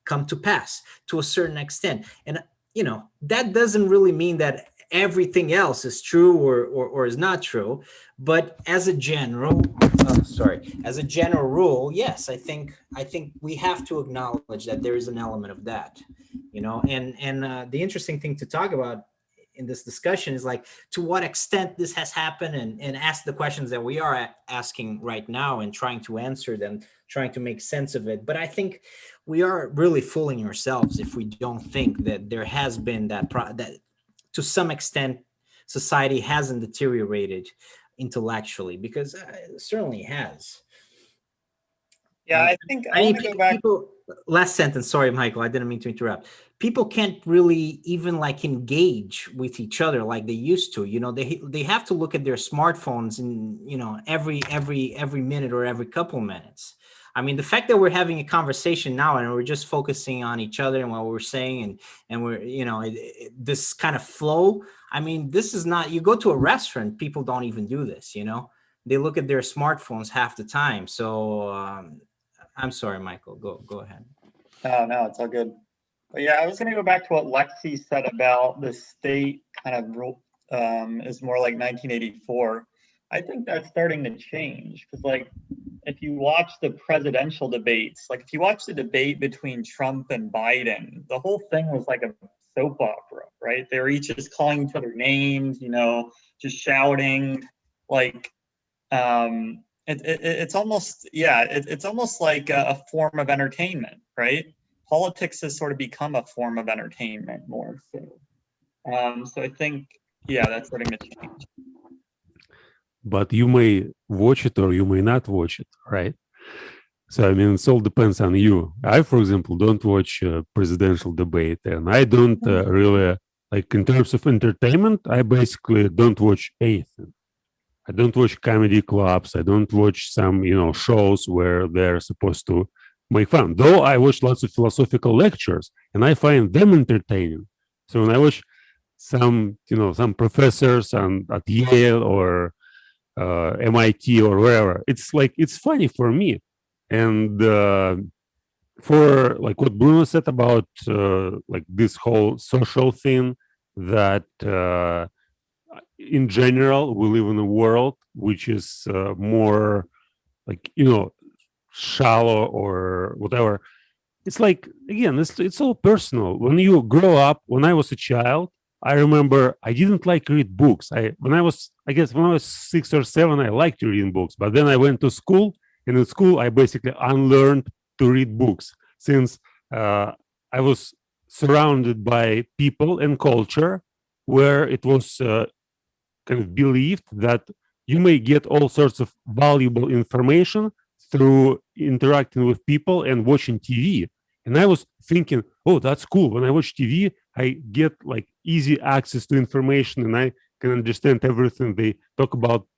come to pass to a certain extent. And that doesn't really mean that everything else is true or is not true. But as a general, as a general rule, yes, I think we have to acknowledge that there is an element of that, and the interesting thing to talk about in this discussion is like to what extent this has happened, and ask the questions that we are asking right now and trying to answer them, trying to make sense of it. But I think we are really fooling ourselves if we don't think that there has been that to some extent society hasn't deteriorated intellectually, because it certainly has. Yeah, I think I want to go back. Last sentence. Sorry, Michael. I didn't mean to interrupt. People can't really even like engage with each other like they used to. They have to look at their smartphones in every minute or every couple minutes. I mean, the fact that we're having a conversation now and we're just focusing on each other and what we're saying, and we're this kind of flow. I mean, this is not. You go to a restaurant, people don't even do this. They look at their smartphones half the time. So. I'm sorry, Michael. Go ahead. Oh, no, it's all good. But yeah, I was going to go back to what Lexi said about the state kind of is more like 1984. I think that's starting to change because, like, if you watch the presidential debates, like if you watch the debate between Trump and Biden, the whole thing was like a soap opera, right? They were each just calling each other names, just shouting, like. It's almost it's almost like a form of entertainment, right? Politics has sort of become a form of entertainment more so. So I think that's starting to change. But you may watch it or you may not watch it, right? So I mean, it all depends on you. I, for example, don't watch presidential debate, and I don't really like in terms of entertainment. I basically don't watch anything. I don't watch comedy clubs. I don't watch some, shows where they're supposed to make fun. Though I watch lots of philosophical lectures and I find them entertaining. So when I watch some professors at Yale or MIT or wherever, it's funny for me. And for like what Bruno said about like this whole social thing that in general, we live in a world which is more like, shallow or whatever. It's like, again, it's all personal. When you grow up, when I was a child, I remember I didn't like to read books. When I was 6 or 7, I liked to read books. But then I went to school, and in school, I basically unlearned to read books since I was surrounded by people and culture where it was kind of believed that you may get all sorts of valuable information through interacting with people and watching TV. And I was thinking, oh, that's cool. When I watch TV, I get like easy access to information and I can understand everything they talk about,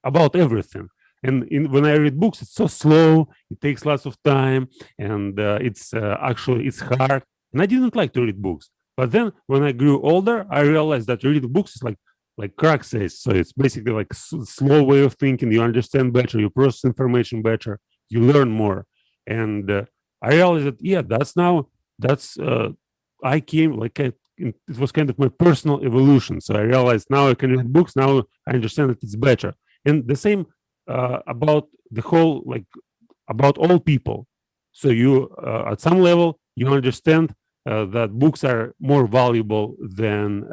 about everything. And when I read books, it's so slow, it takes lots of time, and it's hard. And I didn't like to read books. But then when I grew older, I realized that reading books is like Craig says, so it's basically like slow way of thinking. You understand better, you process information better, you learn more. And I realized that I came it was kind of my personal evolution. So I realized now I can read books. Now I understand that it's better. And the same about the whole, about all people. So you at some level you understand that books are more valuable than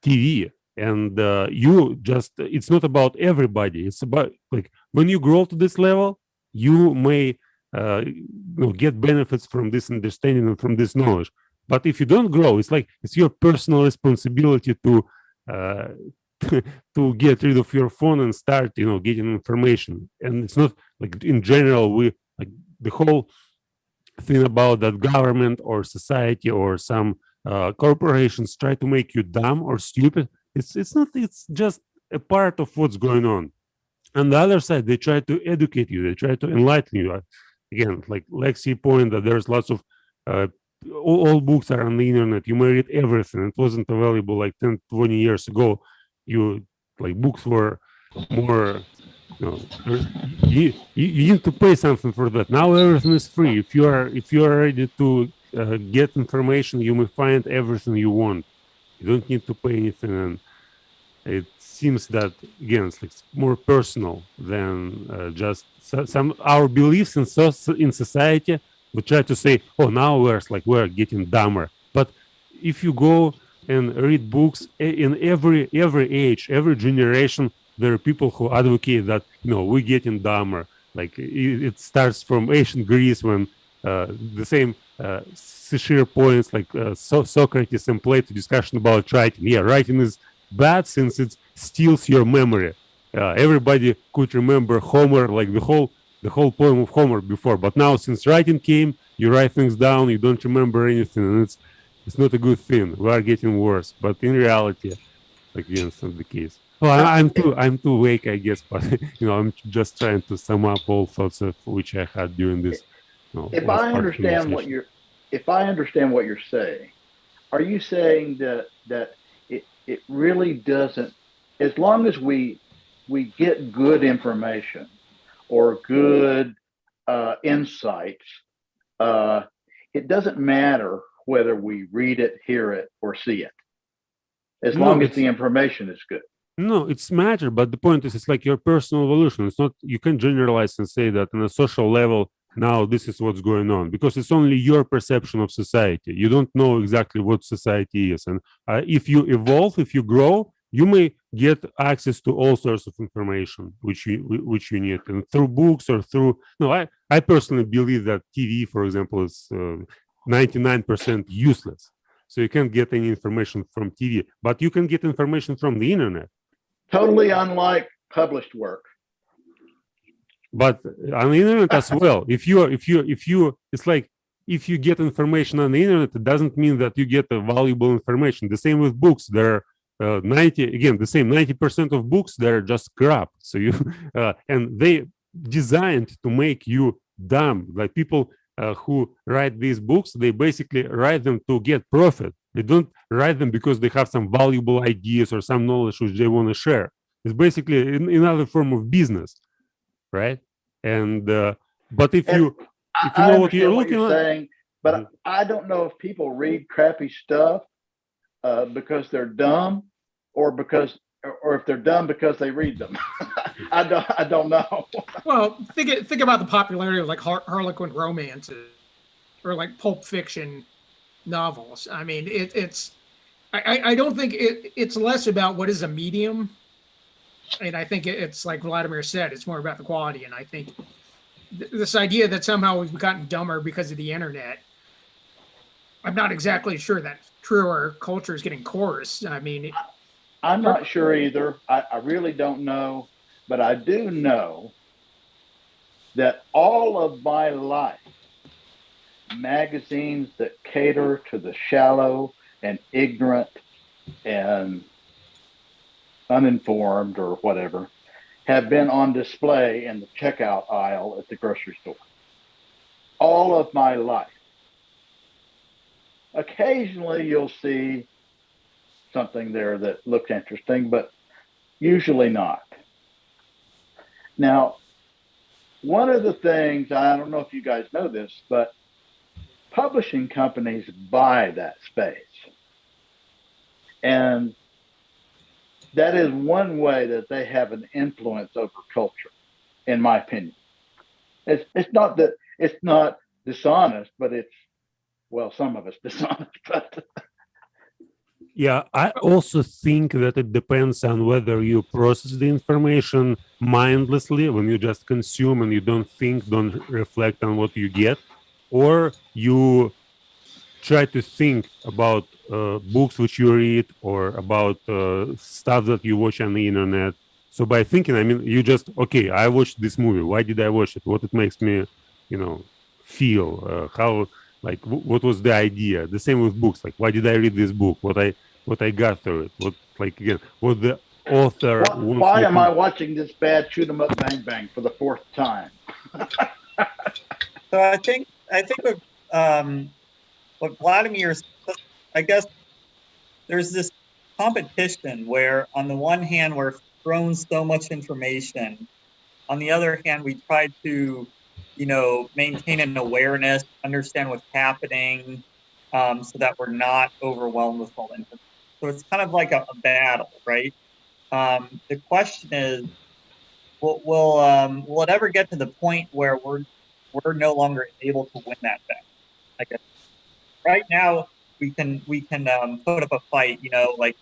TV, and it's not about everybody. It's about when you grow to this level, you may get benefits from this understanding and from this knowledge. But if you don't grow, it's your personal responsibility to to get rid of your phone and start getting information. And it's not in general the whole thing about that government or society or some corporations try to make you dumb or stupid. It's not. It's just a part of what's going on. On the other side, they try to educate you. They try to enlighten you. Again, like Lexi point that there's lots of all books are on the internet. You may read everything. It wasn't available 10, 20 years ago. Books were more. You need to pay something for that. Now everything is free. If you are ready to get information, you may find everything you want. You don't need to pay anything. And it seems that, again, it's like more personal than just some our beliefs in society. We try to say, oh, now we're getting dumber. But if you go and read books in every age, every generation, there are people who advocate that, we're getting dumber. Like it starts from ancient Greece when the same sheer points like Socrates and Plato discussion about writing. Yeah, writing is bad since it steals your memory. Everybody could remember Homer, like the whole poem of Homer before, but now since writing came, you write things down, you don't remember anything, and it's not a good thing. We are getting worse, but in reality, again, it's not the case. Well, I'm too vague, I guess, but I'm just trying to sum up all thoughts of which I had during this. If I understand what you're saying, are you saying that it really doesn't, as long as we get good information or good insights, it doesn't matter whether we read it, hear it, or see it, as long as the information is good. No, it's matter, but the point is, it's like your personal evolution. It's not, you can generalize and say that on a social level, now this is what's going on, because it's only your perception of society. You don't know exactly what society is. And if you evolve, if you grow, you may get access to all sorts of information which you need, and through books or through, I personally believe that TV, for example, is 99% useless. So you can't get any information from TV, but you can get information from the internet. Totally unlike published work. But on the internet as well, if you it's like, if you get information on the internet, it doesn't mean that you get a valuable information. The same with books. There are 90% of books, they're just crap. So you and they designed to make you dumb. Like people who write these books, they basically write them to get profit. They don't write them because they have some valuable ideas or some knowledge which they want to share. It's basically another form of business, right? And but if you know what you're looking at, saying, but I don't know if people read crappy stuff because they're dumb, or if they're dumb because they read them. I don't know. Well, think about the popularity of like Harlequin romances or like Pulp Fiction novels. I mean, I don't think it's less about what is a medium. And I think it's like Vladimir said, it's more about the quality. And I think this idea that somehow we've gotten dumber because of the internet, I'm not exactly sure that's true. Our culture is getting coarse. I mean, I'm not sure either. I really don't know, but I do know that all of my life, magazines that cater to the shallow and ignorant and uninformed or whatever have been on display in the checkout aisle at the grocery store. All of my life. Occasionally you'll see something there that looks interesting, but usually not. Now, one of the things, I don't know if you guys know this, but publishing companies buy that space. And that is one way that they have an influence over culture, in my opinion. It's not that it's not dishonest, but some of it's dishonest. But yeah, I also think that it depends on whether you process the information mindlessly, when you just consume and you don't think, don't reflect on what you get, or you try to think about books which you read or about stuff that you watch on the internet. So by thinking, I mean, you just, okay, I watched this movie. Why did I watch it? What it makes me, feel? How, like, what was the idea? The same with books. Like, why did I read this book? What I got through it? What the author? Why am I watching this bad shoot 'em up bang bang for the fourth time? So I think what Vladimir, I guess there's this competition where on the one hand, we're thrown so much information. On the other hand, we try to, maintain an awareness, understand what's happening, so that we're not overwhelmed with all information. So it's kind of like a battle, right? The question is, will it ever get to the point where we're no longer able to win that battle? I guess right now we can put up a fight, like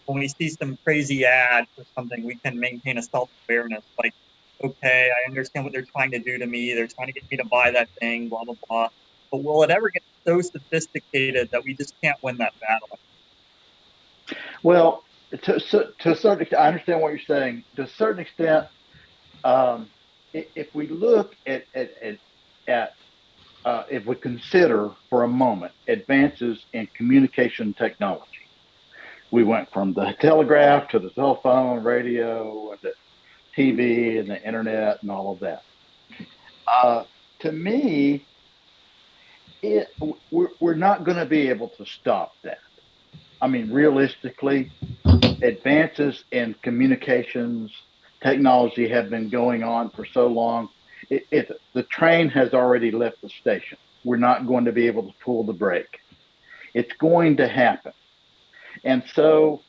when we see some crazy ad or something, we can maintain a self-awareness, like, okay, I understand what they're trying to do to me. They're trying to get me to buy that thing, blah, blah, blah. But will it ever get so sophisticated that we just can't win that battle? Well, to a certain extent, I understand what you're saying. To a certain extent, if we look at if we consider for a moment advances in communication technology, we went from the telegraph to the cell phone, radio, and the TV, and the internet, and all of that. To me, we're not going to be able to stop that. I mean, realistically, advances in communications technology have been going on for so long. The train has already left the station. We're not going to be able to pull the brake. It's going to happen. And so,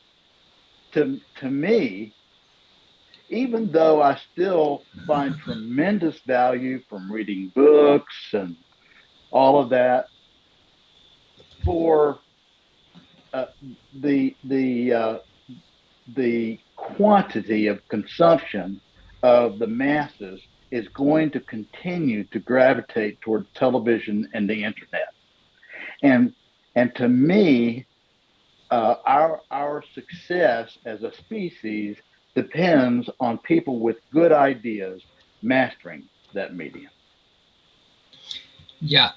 to me, even though I still find tremendous value from reading books and all of that, for the quantity of consumption of the masses is going to continue to gravitate towards television and the internet. And to me, our success as a species depends on people with good ideas mastering that medium. Yeah,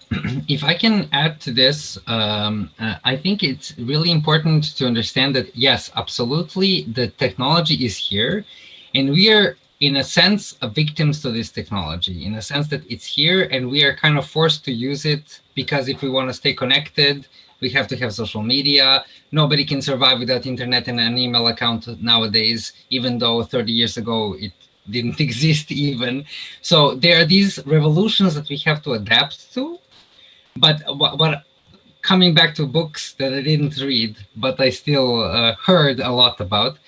if I can add to this, I think it's really important to understand that, yes, absolutely, the technology is here, and we are, in a sense, victims to this technology, in a sense that it's here, and we are kind of forced to use it, because if we want to stay connected, we have to have social media. Nobody can survive without internet and an email account nowadays, even though 30 years ago it didn't exist even. So there are these revolutions that we have to adapt to. But what coming back to books that I didn't read, but I still heard a lot about,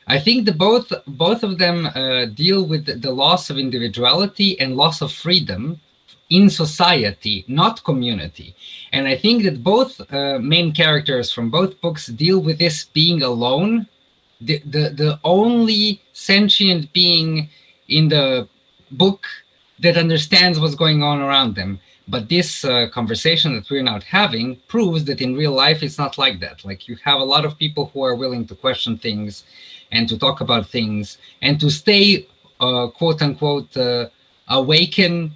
I think both of them deal with the loss of individuality and loss of freedom in society, not community. And I think that both main characters from both books deal with this being alone. The only sentient being in the book that understands what's going on around them. But this conversation that we're now having proves that in real life it's not like that. Like, you have a lot of people who are willing to question things and to talk about things and to stay quote unquote awaken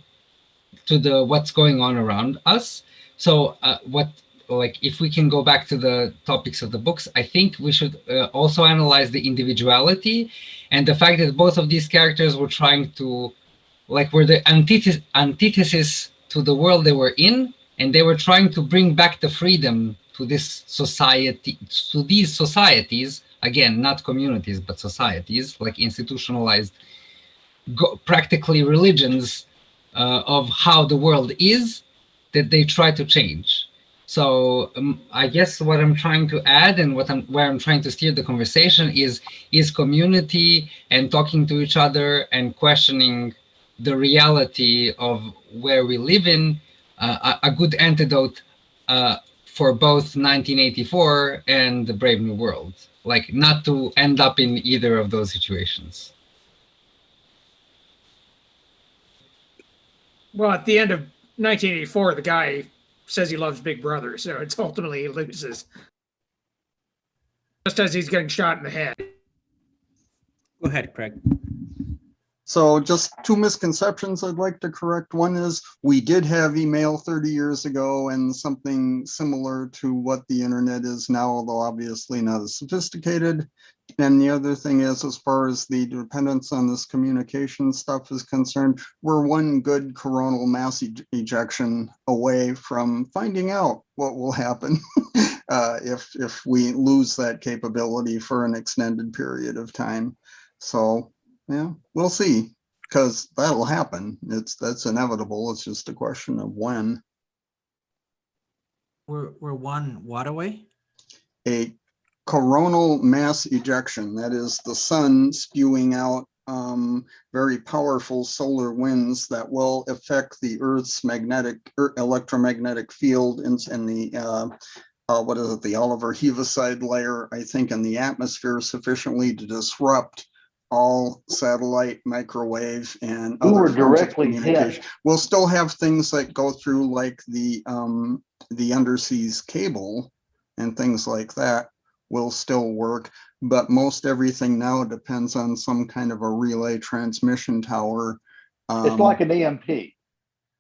to the what's going on around us. So if we can go back to the topics of the books, I think we should also analyze the individuality and the fact that both of these characters were trying to, were the antithesis to the world they were in, and they were trying to bring back the freedom to this society, to these societies, again, not communities, but societies, like institutionalized, practically religions of how the world is, that they try to change. So I guess what I'm trying to add and where I'm trying to steer the conversation is community and talking to each other and questioning the reality of where we live in, a good antidote for both 1984 and the Brave New World, like not to end up in either of those situations. Well, at the end of 1984, the guy says he loves Big Brother, so it's ultimately he loses. Just as he's getting shot in the head. Go ahead, Craig. So just two misconceptions I'd like to correct. One is we did have email 30 years ago and something similar to what the internet is now, although obviously not as sophisticated. And the other thing is, as far as the dependence on this communication stuff is concerned, we're one good coronal mass ejection away from finding out what will happen if we lose that capability for an extended period of time. So yeah, we'll see, because that'll happen. That's inevitable. It's just a question of when. We're one what away? A coronal mass ejection. That is the sun spewing out very powerful solar winds that will affect the Earth's electromagnetic field and the what is it, the Oliver Heaviside layer, I think, in the atmosphere sufficiently to disrupt all satellite, microwave, and We other were forms of directly communication. hit. We'll still have things that go through like the underseas cable and things like that will still work, but most everything now depends on some kind of a relay transmission tower. It's like an EMP.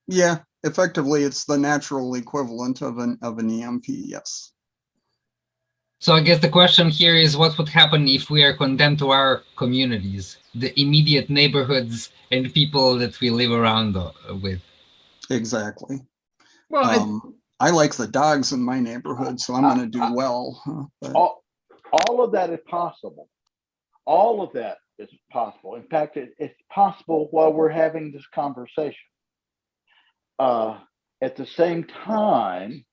Yeah, effectively, it's the natural equivalent of an EMP. Yes. So I guess the question here is, what would happen if we are condemned to our communities, the immediate neighborhoods and people that we live around with? Exactly. Well, I like the dogs in my neighborhood, so I'm going to do well. But All of that is possible. All of that is possible. In fact, it's possible while we're having this conversation. At the same time,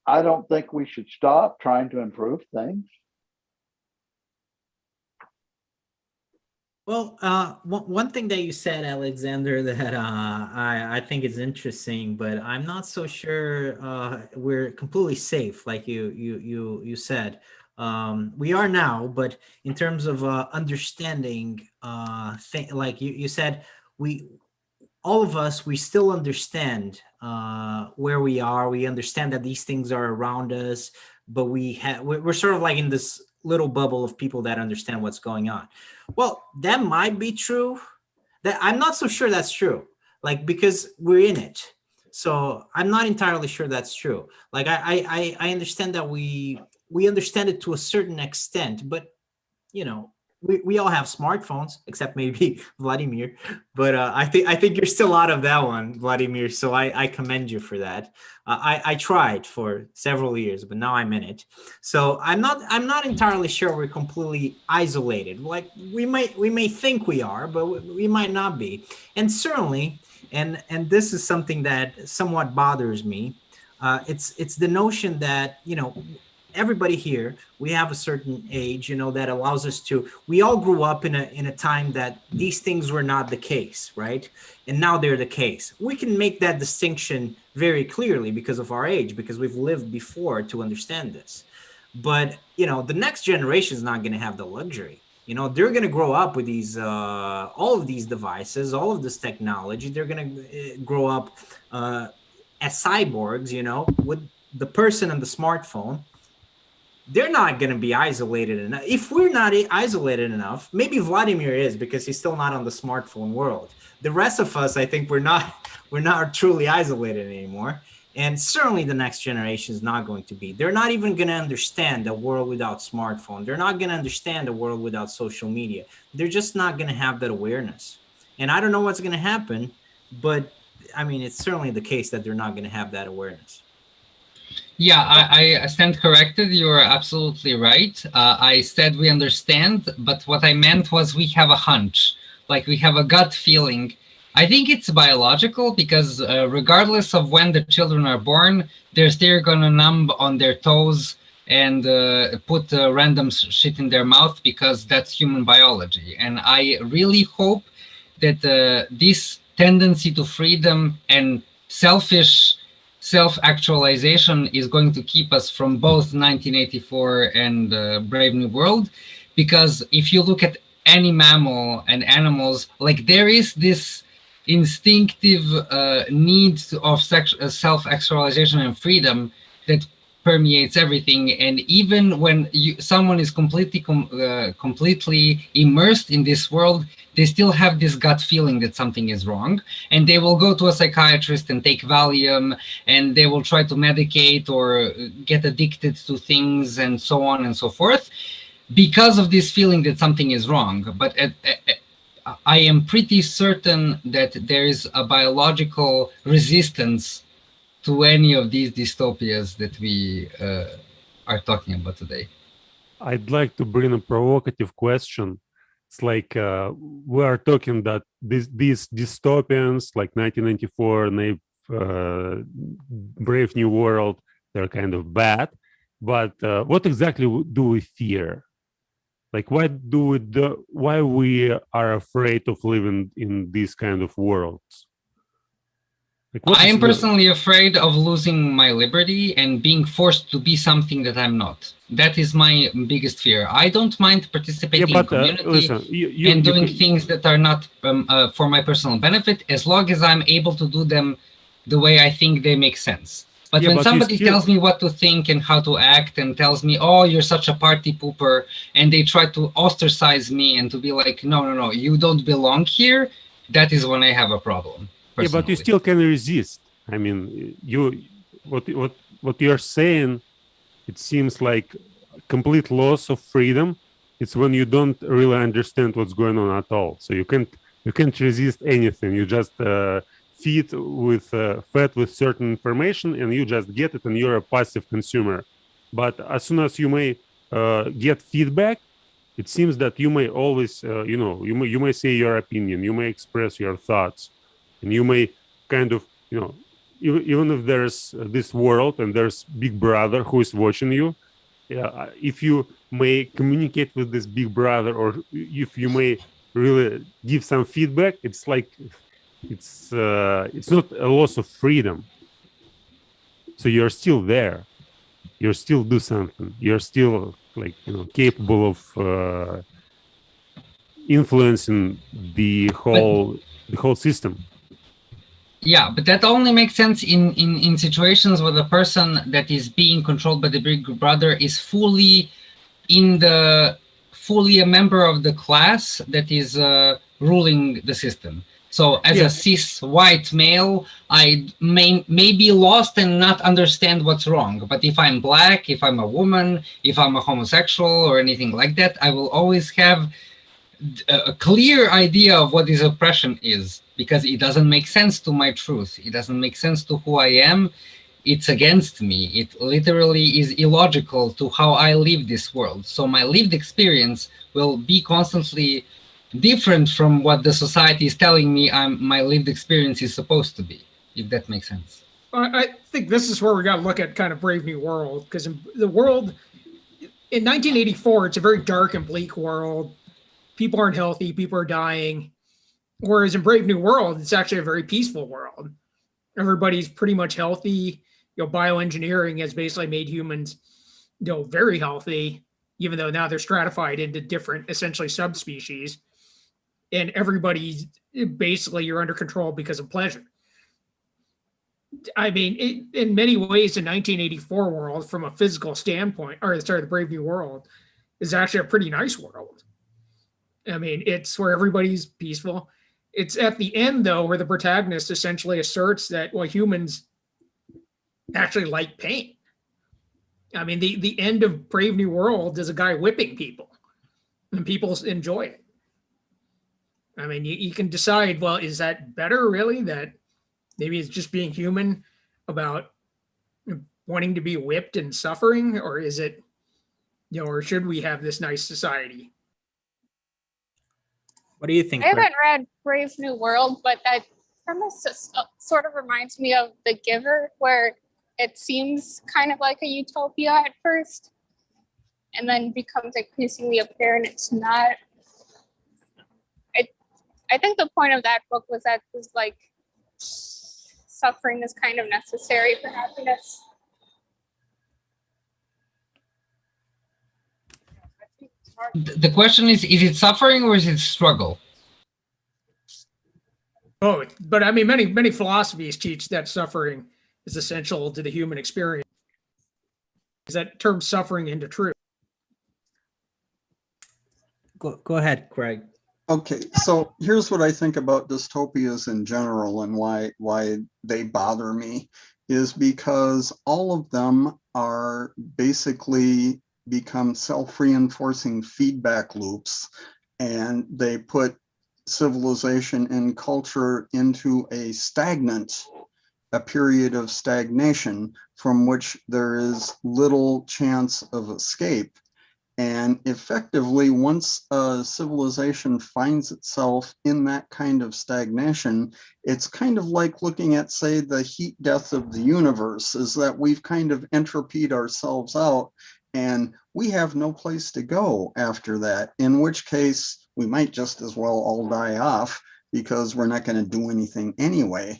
I don't think we should stop trying to improve things. Well, one thing that you said, Alexander, that I think is interesting, but I'm not so sure we're completely safe, like you said. We are now, but in terms of understanding, like you said, all of us, we still understand where we are. We understand that these things are around us, but we're sort of like in this little bubble of people that understand what's going on. Well, that might be true. That I'm not so sure that's true. Like, because we're in it, so I'm not entirely sure that's true. Like, I understand that we understand it to a certain extent, but you know, we all have smartphones, except maybe Vladimir. But I think you're still out of that one, Vladimir. So I commend you for that. I tried for several years, but now I'm in it. So I'm not entirely sure we're completely isolated. Like we may think we are, but we might not be. And certainly, and this is something that somewhat bothers me. It's the notion that, you know, everybody here, we have a certain age, you know, that allows us to, we all grew up in a time that these things were not the case, right? And now they're the case. We can make that distinction very clearly because of our age, because we've lived before to understand this. But, you know, the next generation is not going to have the luxury. You know, they're going to grow up with these, all of these devices, all of this technology. They're going to grow up as cyborgs, you know, with the person and the smartphone. They're not going to be isolated enough. If we're not isolated enough, maybe Vladimir is, because he's still not on the smartphone world. The rest of us, I think we're not truly isolated anymore. And certainly the next generation is not going to be. They're not even going to understand a world without smartphone. They're not going to understand a world without social media. They're just not going to have that awareness. And I don't know what's going to happen, but I mean, it's certainly the case that they're not going to have that awareness. Yeah, I stand corrected. You're absolutely right. I said we understand, but what I meant was we have a hunch, like we have a gut feeling. I think it's biological because regardless of when the children are born, they're still gonna numb on their toes and put random shit in their mouth because that's human biology. And I really hope that this tendency to freedom and self-actualization is going to keep us from both 1984 and Brave New World, because if you look at any mammal and animals, like there is this instinctive need of self-actualization and freedom that permeates everything. And even when someone is completely immersed in this world, they still have this gut feeling that something is wrong, and they will go to a psychiatrist and take Valium, and they will try to medicate or get addicted to things and so on and so forth because of this feeling that something is wrong. But I am pretty certain that there is a biological resistance to any of these dystopias that we are talking about today. I'd like to bring a provocative question. It's like we are talking that these dystopians like 1994 and Brave New World, they're kind of bad. But what exactly do we fear? Like, why we are afraid of living in these kind of worlds? Like, what I is am the- personally afraid of losing my liberty and being forced to be something that I'm not. That is my biggest fear. I don't mind participating in community listen, and doing things that are not for my personal benefit, as long as I'm able to do them the way I think they make sense. But Yeah, when but you somebody still- tells me what to think and how to act and tells me, oh, you're such a party pooper, and they try to ostracize me and to be like, no, you don't belong here, that is when I have a problem. Yeah, but you personally. still can resist. I mean, what you're saying, it seems like complete loss of freedom. It's when you don't really understand what's going on at all. So you can't resist anything. You just fed with certain information, and you just get it, and you're a passive consumer. But as soon as you may get feedback, it seems that you may always, you may say your opinion, you may express your thoughts, and you may kind of, even if there's this world and there's Big Brother who is watching you, if you may communicate with this Big Brother, or if you may really give some feedback, it's like it's not a loss of freedom. So you're still there. You still do something. You're still capable of influencing the whole system. Yeah, but that only makes sense in situations where the person that is being controlled by the Big Brother is fully a member of the class that is ruling the system. So as a cis white male, I may be lost and not understand what's wrong. But if I'm black, if I'm a woman, if I'm a homosexual or anything like that, I will always have a clear idea of what this oppression is, because it doesn't make sense to my truth. It doesn't make sense to who I am. It's against me. It literally is illogical to how I live this world. So my lived experience will be constantly different from what the society is telling me my lived experience is supposed to be, if that makes sense. I think this is where we got to look at kind of Brave New World, because in the world in 1984, it's a very dark and bleak world. People aren't healthy, people are dying. Whereas in Brave New World, it's actually a very peaceful world. Everybody's pretty much healthy. Bioengineering has basically made humans, very healthy, even though now they're stratified into different, essentially subspecies. And everybody's basically, you're under control because of pleasure. I mean, in many ways, the 1984 world, from a physical standpoint, the Brave New World, is actually a pretty nice world. I mean, it's where everybody's peaceful. It's at the end, though, where the protagonist essentially asserts that, well, humans actually like pain. I mean, the end of Brave New World is a guy whipping people, and people enjoy it. I mean, you can decide, well, is that better, really? That maybe it's just being human about wanting to be whipped and suffering? Or is it, or should we have this nice society? What do you think? I haven't read Brave New World, but that premise sort of reminds me of The Giver, where it seems kind of like a utopia at first, and then becomes increasingly apparent it's not. I think the point of that book was that it was like suffering is kind of necessary for happiness. The question is it suffering or is it struggle? Both. But I mean, many philosophies teach that suffering is essential to the human experience. Is that term suffering into truth? Go ahead, Craig. Okay, so here's what I think about dystopias in general and why they bother me, is because all of them are basically become self-reinforcing feedback loops, and they put civilization and culture into a period of stagnation from which there is little chance of escape. And effectively, once a civilization finds itself in that kind of stagnation, it's kind of like looking at, say, the heat death of the universe, is that we've kind of entropied ourselves out and we have no place to go after that, in which case we might just as well all die off because we're not going to do anything anyway.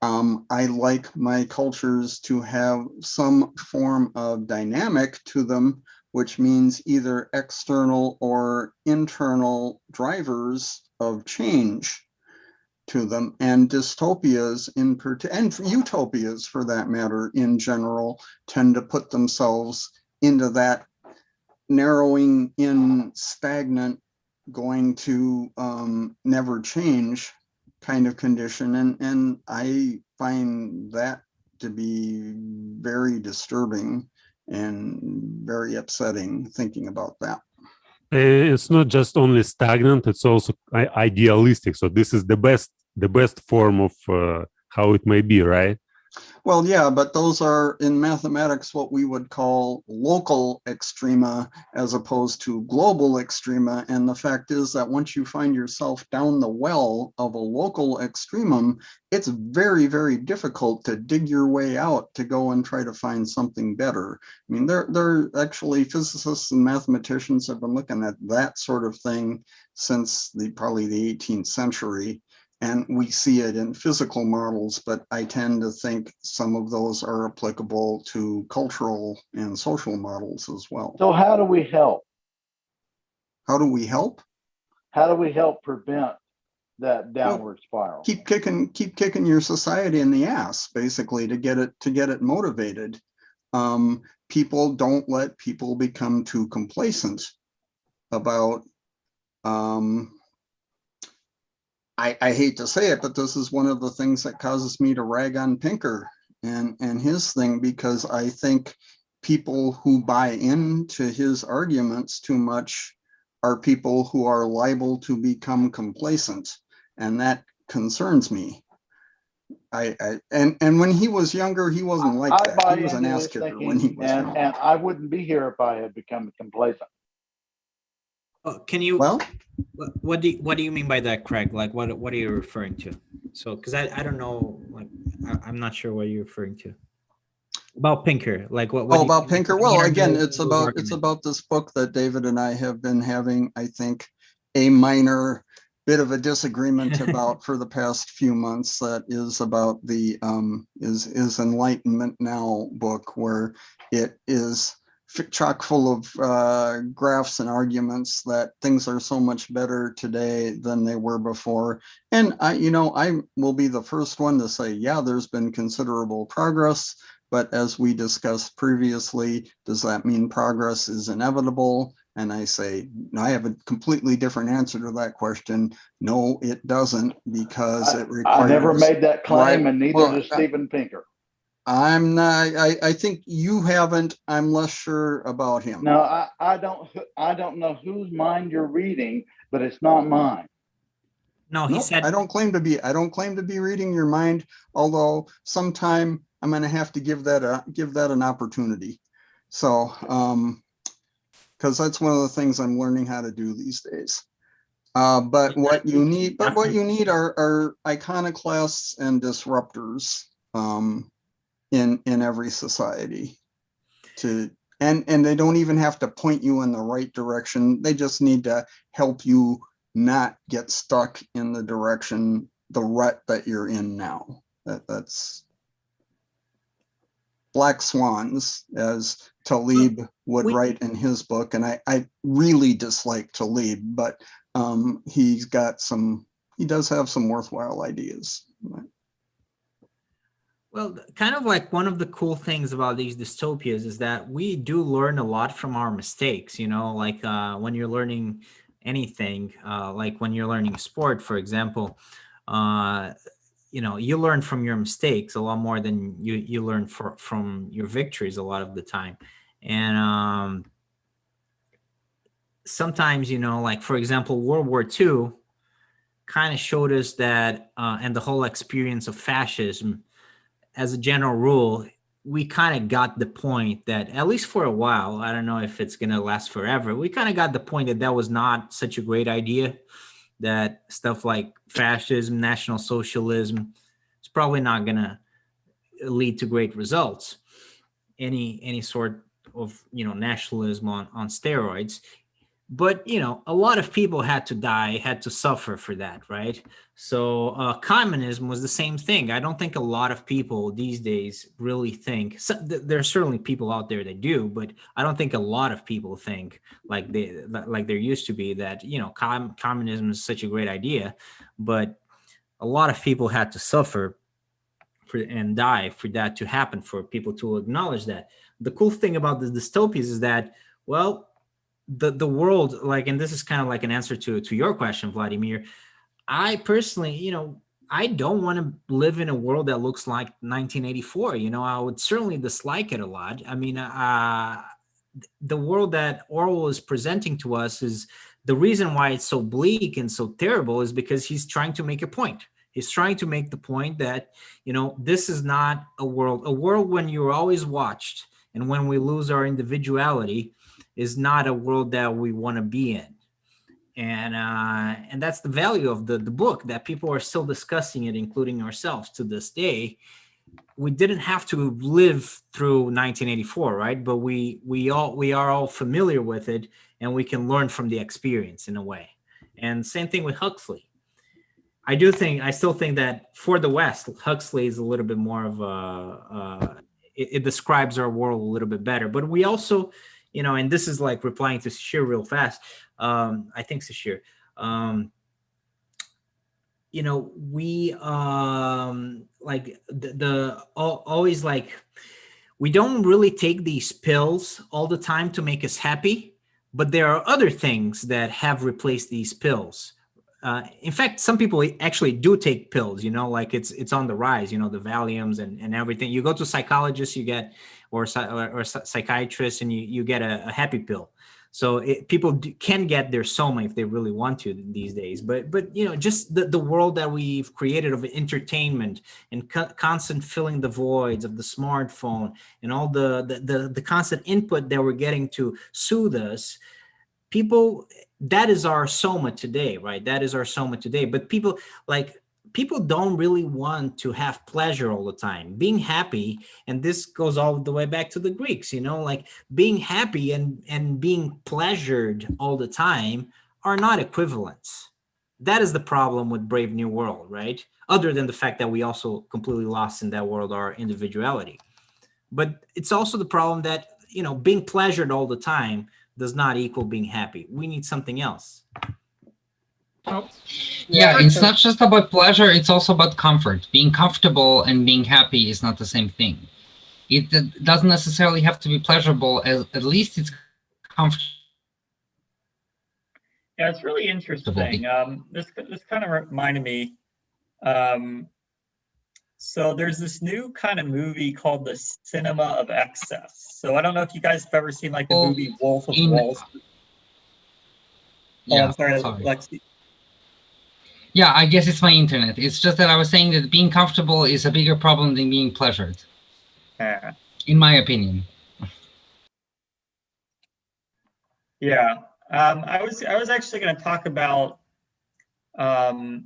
I like my cultures to have some form of dynamic to them, which means either external or internal drivers of change to them. And dystopias and utopias, for that matter, in general, tend to put themselves into that narrowing in, stagnant, going to never change kind of condition. And I find that to be very disturbing and very upsetting thinking about that. It's not just only stagnant, it's also idealistic. So this is the best form of how it may be, right? Well, yeah, but those are in mathematics what we would call local extrema as opposed to global extrema. And the fact is that once you find yourself down the well of a local extremum, it's very, very difficult to dig your way out to go and try to find something better. I mean, there actually physicists and mathematicians have been looking at that sort of thing since probably the 18th century. And we see it in physical models, but I tend to think some of those are applicable to cultural and social models as well. So how do we help? How do we help? How do we help prevent that downward spiral? Keep kicking your society in the ass, basically, to get it motivated. People don't let people become too complacent about I hate to say it, but this is one of the things that causes me to rag on Pinker and his thing, because I think people who buy into his arguments too much are people who are liable to become complacent, and that concerns me. And when he was younger, he wasn't like that. He was an ass kicker when he was young. And I wouldn't be here if I had become complacent. Can you? Well, what do you mean by that, Craig? Like, what are you referring to? So, because I don't know, like, I'm not sure what you're referring to about Pinker. Like, what about Pinker? Well, again, it's about arguments? this book that David and I have been having, I think, a minor bit of a disagreement about for the past few months. That is about the is Enlightenment Now book, where it is chock full of graphs and arguments that things are so much better today than they were before. And I will be the first one to say, yeah, there's been considerable progress. But as we discussed previously, does that mean progress is inevitable? And I say, I have a completely different answer to that question. No, it doesn't, because it requires. I never made that claim, and neither does Steven Pinker. I'm not. I think you haven't. I'm less sure about him. No, I don't know whose mind you're reading, but it's not mine. No, he said. I don't claim to be reading your mind. Although sometime I'm going to have to give that an opportunity. So, because that's one of the things I'm learning how to do these days. But what you need are iconoclasts and disruptors. In every society, and they don't even have to point you in the right direction. They just need to help you not get stuck in the rut that you're in now. That's black swans, as Talib would write in his book. And I really dislike Talib, but he does have some worthwhile ideas. Well, kind of like one of the cool things about these dystopias is that we do learn a lot from our mistakes, like when you're learning anything, like when you're learning sport, for example, you learn from your mistakes a lot more than you learn from your victories a lot of the time. And sometimes, like, for example, World War II kind of showed us that, and the whole experience of fascism, as a general rule, we kind of got the point that, at least for a while, I don't know if it's going to last forever, we kind of got the point that that was not such a great idea, that stuff like fascism, National Socialism, is probably not going to lead to great results. Any sort of, nationalism on steroids. But a lot of people had to die, had to suffer for that, right? So communism was the same thing. I don't think a lot of people these days really think, there are certainly people out there that do, but I don't think a lot of people think like there used to be, that communism is such a great idea. But a lot of people had to suffer and die for that to happen, for people to acknowledge that. The cool thing about the dystopias is that, well, the world, like, and this is kind of like an answer to your question, Vladimir. I personally, I don't want to live in a world that looks like 1984. I would certainly dislike it a lot. I mean, the world that Orwell is presenting to us, is the reason why it's so bleak and so terrible, is because he's trying to make a point. He's trying to make the point that, this is not a world when you're always watched, and when we lose our individuality, is not a world that we want to be in. And that's the value of the book, that people are still discussing it, including ourselves to this day. We didn't have to live through 1984, right? But we are all familiar with it, and we can learn from the experience in a way. And same thing with Huxley. I still think that for the West, Huxley is a little bit more of it describes our world a little bit better. But we also, and this is like replying to Sashir real fast. I think Sashir, we like always, like, we don't really take these pills all the time to make us happy, but there are other things that have replaced these pills. In fact, some people actually do take pills, like it's on the rise, the Valiums and everything. You go to psychologists, you get, or psychiatrists, and you get a happy pill. So people can get their soma if they really want to these days. But just the world that we've created of entertainment and constant filling the voids of the smartphone, and all the constant input that we're getting to soothe us, that is our soma today, right? That is our soma today. But people don't really want to have pleasure all the time. Being happy, and this goes all the way back to the Greeks, like being happy and being pleasured all the time are not equivalents. That is the problem with Brave New World, right? Other than the fact that we also completely lost in that world our individuality. But it's also the problem that, being pleasured all the time does not equal being happy. We need something else. Oh, Yeah, it's not just about pleasure, it's also about comfort. Being comfortable and being happy is not the same thing. It doesn't necessarily have to be pleasurable, at least it's comfortable. Yeah, it's really interesting. This kind of reminded me. So there's this new kind of movie called The Cinema of Excess. So I don't know if you guys have ever seen like the movie Wolf of Wall Street. Yeah, I'm sorry, sorry. Lexi. Yeah, I guess it's my internet. It's just that I was saying that being comfortable is a bigger problem than being pleasured, in my opinion. Yeah, I was actually going to talk about a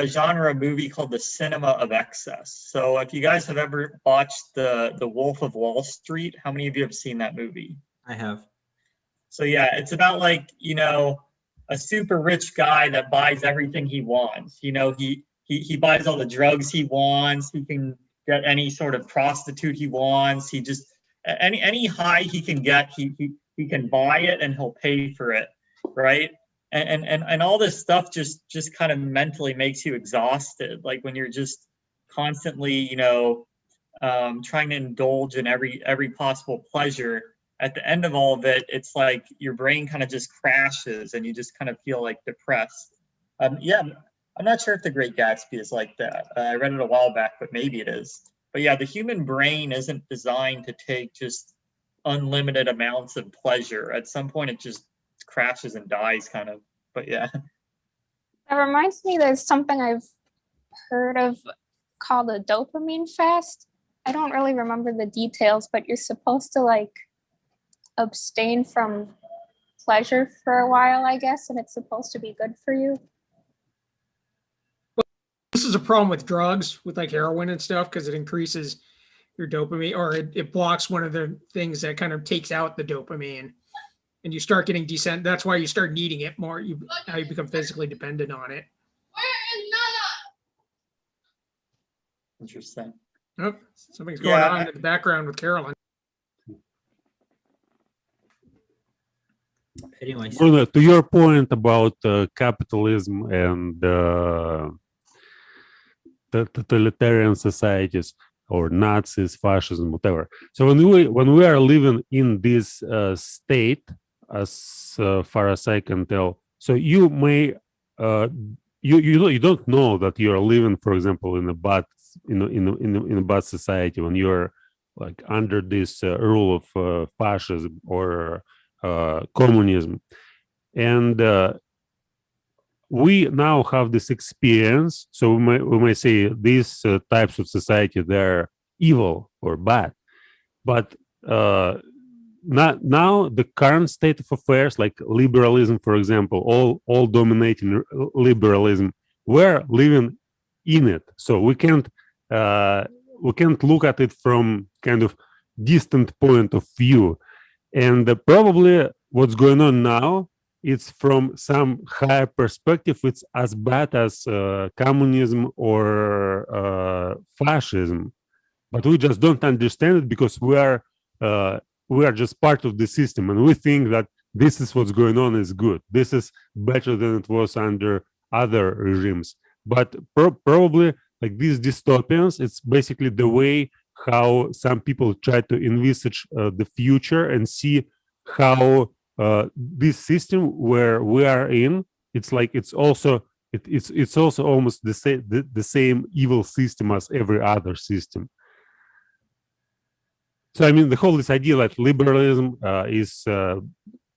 genre movie called The Cinema of Excess. So if you guys have ever watched the Wolf of Wall Street, how many of you have seen that movie? I have. So yeah, it's about like, a super rich guy that buys everything he wants. He buys all the drugs he wants. He can get any sort of prostitute he wants. He just any high he can get, he can buy it and he'll pay for it, right? And all this stuff just kind of mentally makes you exhausted. Like when you're just constantly, trying to indulge in every possible pleasure. At the end of all of it, it's like your brain kind of just crashes and you just kind of feel like depressed. Yeah, I'm not sure if The Great Gatsby is like that. I read it a while back, but maybe it is. But yeah, the human brain isn't designed to take just unlimited amounts of pleasure. At some point, it just crashes and dies, kind of. But yeah. That reminds me, there's something I've heard of called a dopamine fast. I don't really remember the details, but you're supposed to like abstain from pleasure for a while, I guess, and it's supposed to be good for you. This is a problem with drugs, with like heroin and stuff, because it increases your dopamine, or it blocks one of the things that kind of takes out the dopamine, and you start getting descent. That's why you start needing it more. How you become physically dependent on it. Interesting. Oh, something's going on in the background with Carolyn. Anyways, Bruno, to your point about capitalism and totalitarian societies or Nazis, fascism, whatever. So when we are living in this state, as far as I can tell, so you may you don't know that you are living, for example, in a bad in a bad society when you're like under this rule of fascism or communism, and we now have this experience. So we may say these types of society, they're evil or bad, but not now the current state of affairs, like liberalism, for example, all dominating liberalism, we're living in it. So we can't look at it from kind of distant point of view. And probably what's going on now, it's from some higher perspective, it's as bad as communism or fascism, but we just don't understand it because we are just part of the system, and we think that this is what's going on is good. This is better than it was under other regimes. But probably like these dystopians, it's basically the way how some people try to envisage the future and see how this system where we are in, it's like it's also almost the same evil system as every other system. So I mean, the whole this idea that liberalism is a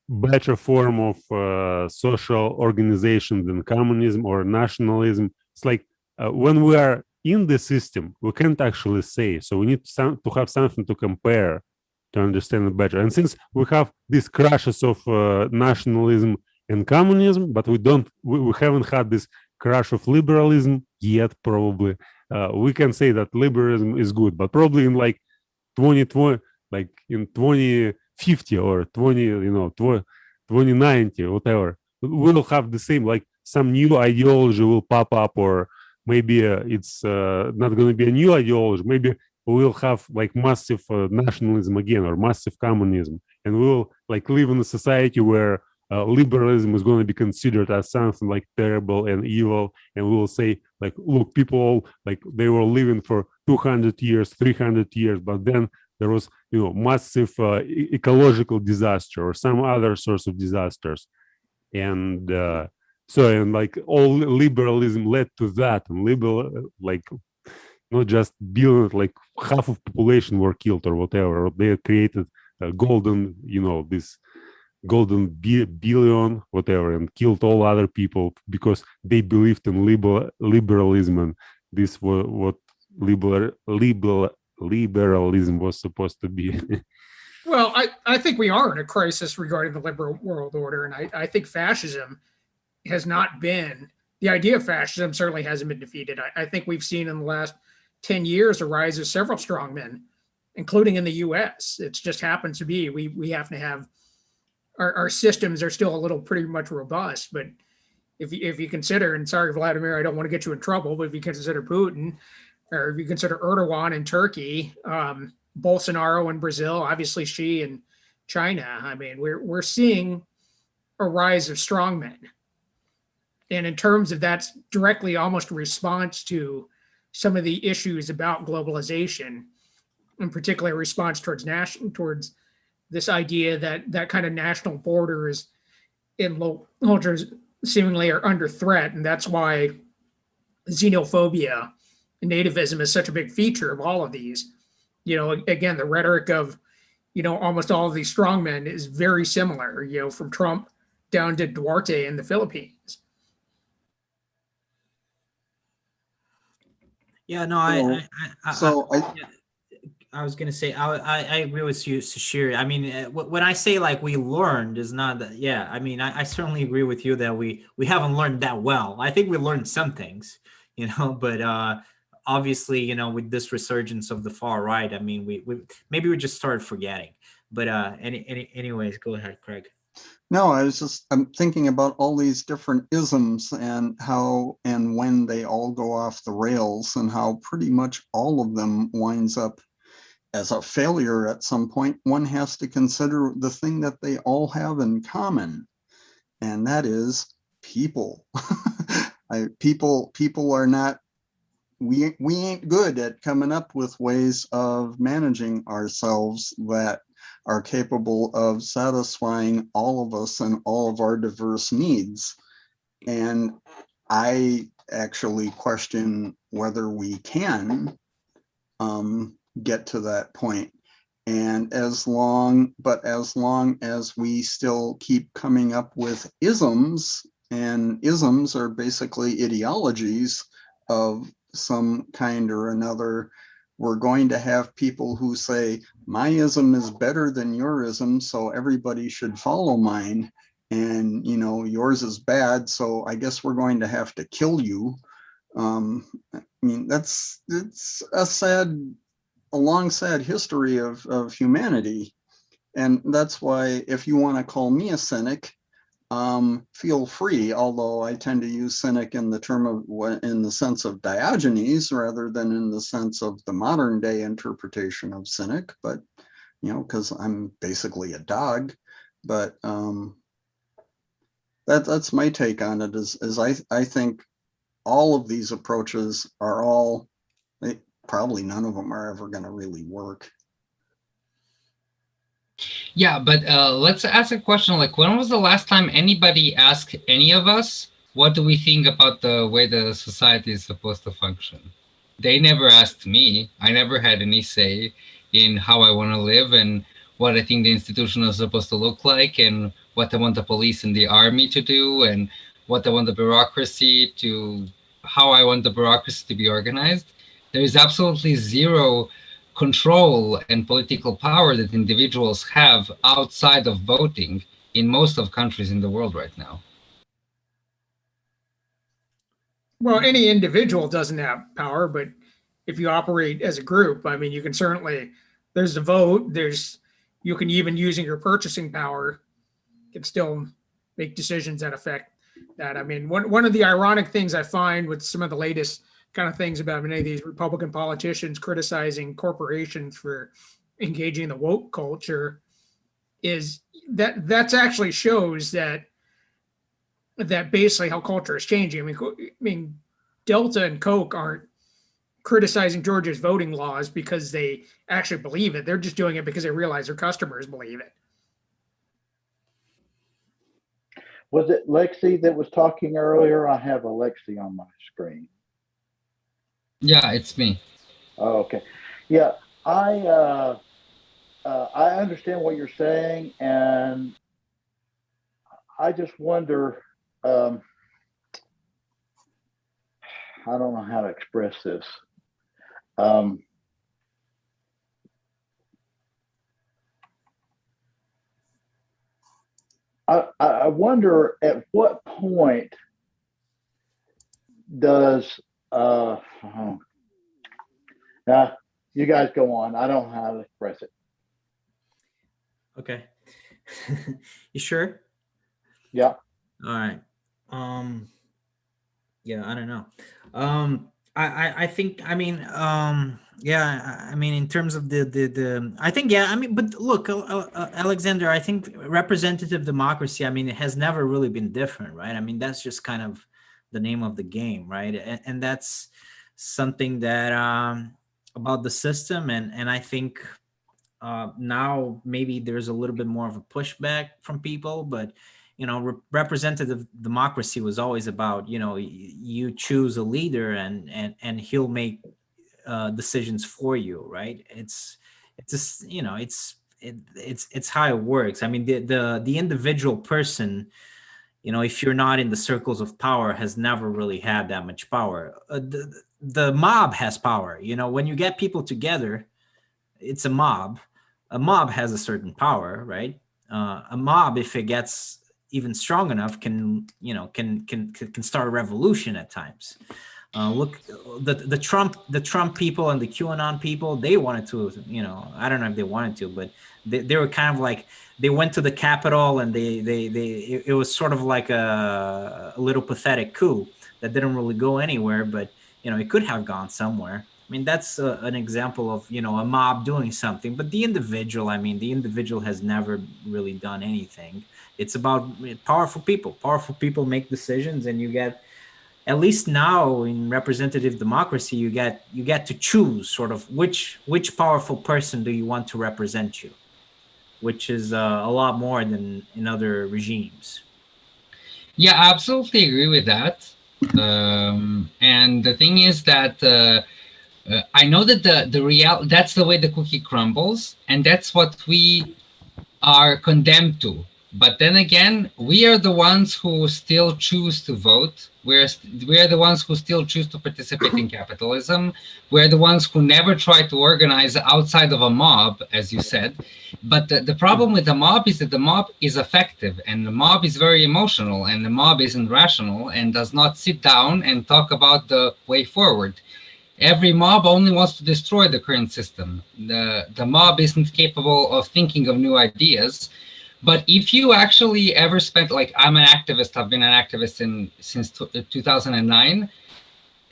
better form of social organization than communism or nationalism. It's like when we are in the system, we can't actually say. So we need to have something to compare to understand it better. And since we have these crashes of nationalism and communism, but we haven't had this crash of liberalism yet, probably, we can say that liberalism is good, but probably in like 2020, like in 2050 or 2090, whatever, we'll have the same, like some new ideology will pop up, or maybe it's not going to be a new ideology. Maybe we'll have like massive nationalism again, or massive communism, and we'll like live in a society where liberalism is going to be considered as something like terrible and evil, and we will say like, look, people like they were living for 200 years, 300 years, but then there was massive ecological disaster or some other source of disasters, and and like all liberalism led to that, and liberal like not just billion, like half of population were killed or whatever. They created a golden, this golden billion, whatever, and killed all other people because they believed in liberalism, and this was what liberalism was supposed to be. Well, I think we are in a crisis regarding the liberal world order, and I think fascism has not been, the idea of fascism certainly hasn't been defeated. I think we've seen in the last 10 years a rise of several strongmen, including in the US. It just happens to be, we have to have, our systems are still a little pretty much robust, but if you consider, and sorry, Vladimir, I don't want to get you in trouble, but if you consider Putin, or if you consider Erdogan in Turkey, Bolsonaro in Brazil, obviously Xi in China, I mean, we're seeing a rise of strongmen. And in terms of that's directly almost a response to some of the issues about globalization, in particular a response towards this idea that kind of national borders in low cultures seemingly are under threat. And that's why xenophobia and nativism is such a big feature of all of these. Again, the rhetoric of, almost all of these strongmen is very similar, from Trump down to Duarte in the Philippines. Yeah, no, I was gonna say I agree with you, Sashir. I mean, when I say like we learned is not that. Yeah, I mean, I certainly agree with you that we haven't learned that well. I think we learned some things, but obviously, with this resurgence of the far right, I mean, we maybe we just started forgetting. But anyways, go ahead, Craig. No, I'm thinking about all these different isms and how and when they all go off the rails, and how pretty much all of them winds up as a failure at some point. One has to consider the thing that they all have in common, and that is people. People are not, we ain't good at coming up with ways of managing ourselves that are capable of satisfying all of us and all of our diverse needs. And I actually question whether we can get to that point. And as long as we still keep coming up with isms, and isms are basically ideologies of some kind or another, we're going to have people who say, my ism is better than your ism, so everybody should follow mine. And, yours is bad, so I guess we're going to have to kill you. I mean, it's a long, sad history of humanity. And that's why if you want to call me a cynic, feel free, although I tend to use cynic in the sense of Diogenes rather than in the sense of the modern day interpretation of cynic, but because I'm basically a dog. But that's my take on it, is I think all of these approaches are probably none of them are ever going to really work. Yeah, but let's ask a question, like, when was the last time anybody asked any of us, what do we think about the way the society is supposed to function? They never asked me. I never had any say in how I want to live and what I think the institution is supposed to look like, and what I want the police and the army to do, and what I want the bureaucracy to, how I want the bureaucracy to be organized. There is absolutely zero control and political power that individuals have outside of voting in most of countries in the world right now. Well, any individual doesn't have power, but if you operate as a group, I mean, you can certainly, there's the vote, you can even using your purchasing power, can still make decisions that affect that. I mean, one of the ironic things I find with some of the latest kind of things about many of these Republican politicians criticizing corporations for engaging in the woke culture is that's actually shows that basically how culture is changing. I mean, Delta and Coke aren't criticizing Georgia's voting laws because they actually believe it. They're just doing it because they realize their customers believe it. Was it Lexi that was talking earlier? I have a Lexi on my screen. Yeah, it's me. Oh, okay. Yeah, I understand what you're saying, and I just wonder. I don't know how to express this. I wonder at what point does you guys go on. I don't know how to express it. Okay. You sure? Yeah. All right. Yeah, I don't know. I think, I mean, yeah, I mean, in terms of the I think, yeah, I mean, but look, Alexander, I think representative democracy, I mean, it has never really been different, right? I mean, that's just kind of the name of the game, right? And that's something that about the system, and I think now maybe there's a little bit more of a pushback from people, but representative democracy was always about, you choose a leader and he'll make decisions for you, right? It's just, it's how it works. I mean, the individual person, if you're not in the circles of power, has never really had that much power. The mob has power. When you get people together, it's a mob. A mob has a certain power, right? A mob, if it gets even strong enough, can start a revolution at times. Look, the Trump people and the QAnon people, they wanted to, I don't know if they wanted to, but they were kind of like, they went to the Capitol, and it was sort of like a little pathetic coup that didn't really go anywhere, but it could have gone somewhere. I mean, that's an example of a mob doing something. But the individual has never really done anything. It's about powerful people. Powerful people make decisions, and you get, at least now in representative democracy, you get to choose sort of which powerful person do you want to represent you, which is a lot more than in other regimes. Yeah, I absolutely agree with that. And the thing is that I know that that's the way the cookie crumbles, and that's what we are condemned to. But then again, we are the ones who still choose to vote. We are the ones who still choose to participate in capitalism. We're the ones who never try to organize outside of a mob, as you said. But the problem with the mob is that the mob is effective, and the mob is very emotional, and the mob isn't rational and does not sit down and talk about the way forward. Every mob only wants to destroy the current system. The mob isn't capable of thinking of new ideas. But if you actually ever spent, like, I'm an activist, I've been an activist since 2009.